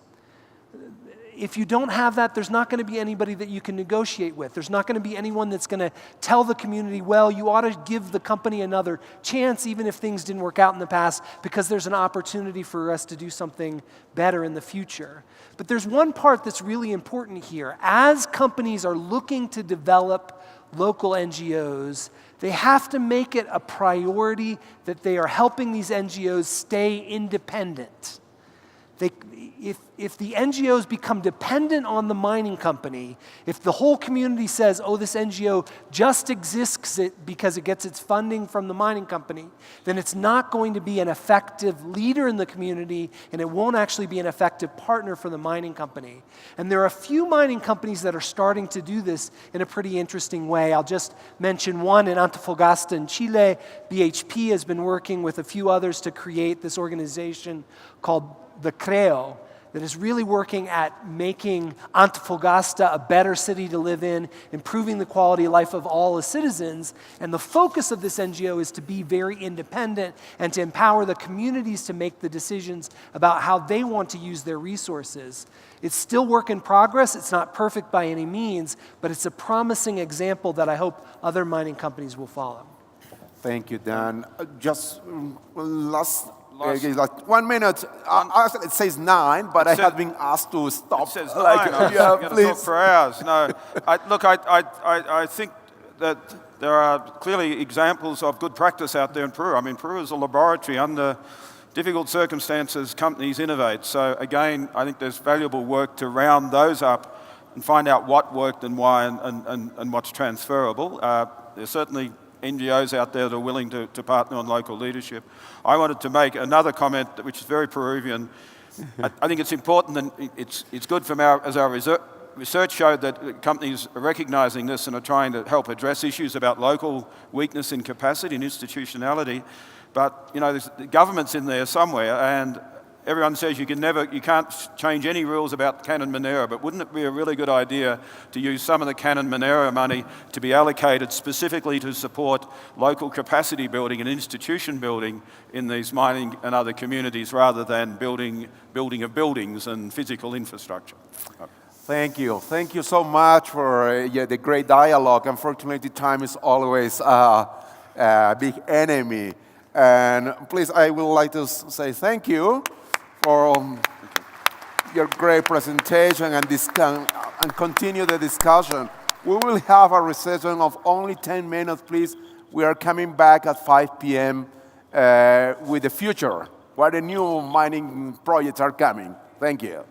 If you don't have that, there's not going to be anybody that you can negotiate with. There's not going to be anyone that's going to tell the community, well, you ought to give the company another chance even if things didn't work out in the past, because there's an opportunity for us to do something better in the future. But there's one part that's really important here. As companies are looking to develop local NGOs, they have to make it a priority that they are helping these NGOs stay independent. If the NGOs become dependent on the mining company, if the whole community says, oh, this NGO just exists because it gets its funding from the mining company, then it's not going to be an effective leader in the community, and it won't actually be an effective partner for the mining company. And there are a few mining companies that are starting to do this in a pretty interesting way. I'll just mention one in Antofagasta in Chile. BHP has been working with a few others to create this organization called the CREO, that is really working at making Antofagasta a better city to live in, improving the quality of life of all its citizens. And the focus of this NGO is to be very independent and to empower the communities to make the decisions about how they want to use their resources. It's still work in progress. It's not perfect by any means, but it's a promising example that I hope other mining companies will follow. Thank you, Dan. Just last 1 minute. It says 9, but I have been asked to stop. It says 9. I'm going to talk for hours. No, I think that there are clearly examples of good practice out there in Peru. I mean, Peru is a laboratory. Under difficult circumstances, companies innovate. So again, I think there's valuable work to round those up and find out what worked and why and what's transferable. There's certainly NGOs out there that are willing to partner on local leadership. I wanted to make another comment which is very Peruvian. I think it's important, and it's good from as our research showed, that companies are recognizing this and are trying to help address issues about local weakness in capacity and institutionality. But, you know, the government's in there somewhere, and everyone says you can't change any rules about Canon Minera, but wouldn't it be a really good idea to use some of the Canon Minera money to be allocated specifically to support local capacity building and institution building in these mining and other communities rather than building of buildings and physical infrastructure? Thank you. Thank you so much for the great dialogue. Unfortunately, time is always a big enemy. And please, I would like to say thank you for your great presentation and continue the discussion. We will have a recession of only 10 minutes, please. We are coming back at 5 p.m. With the future, where the new mining projects are coming. Thank you.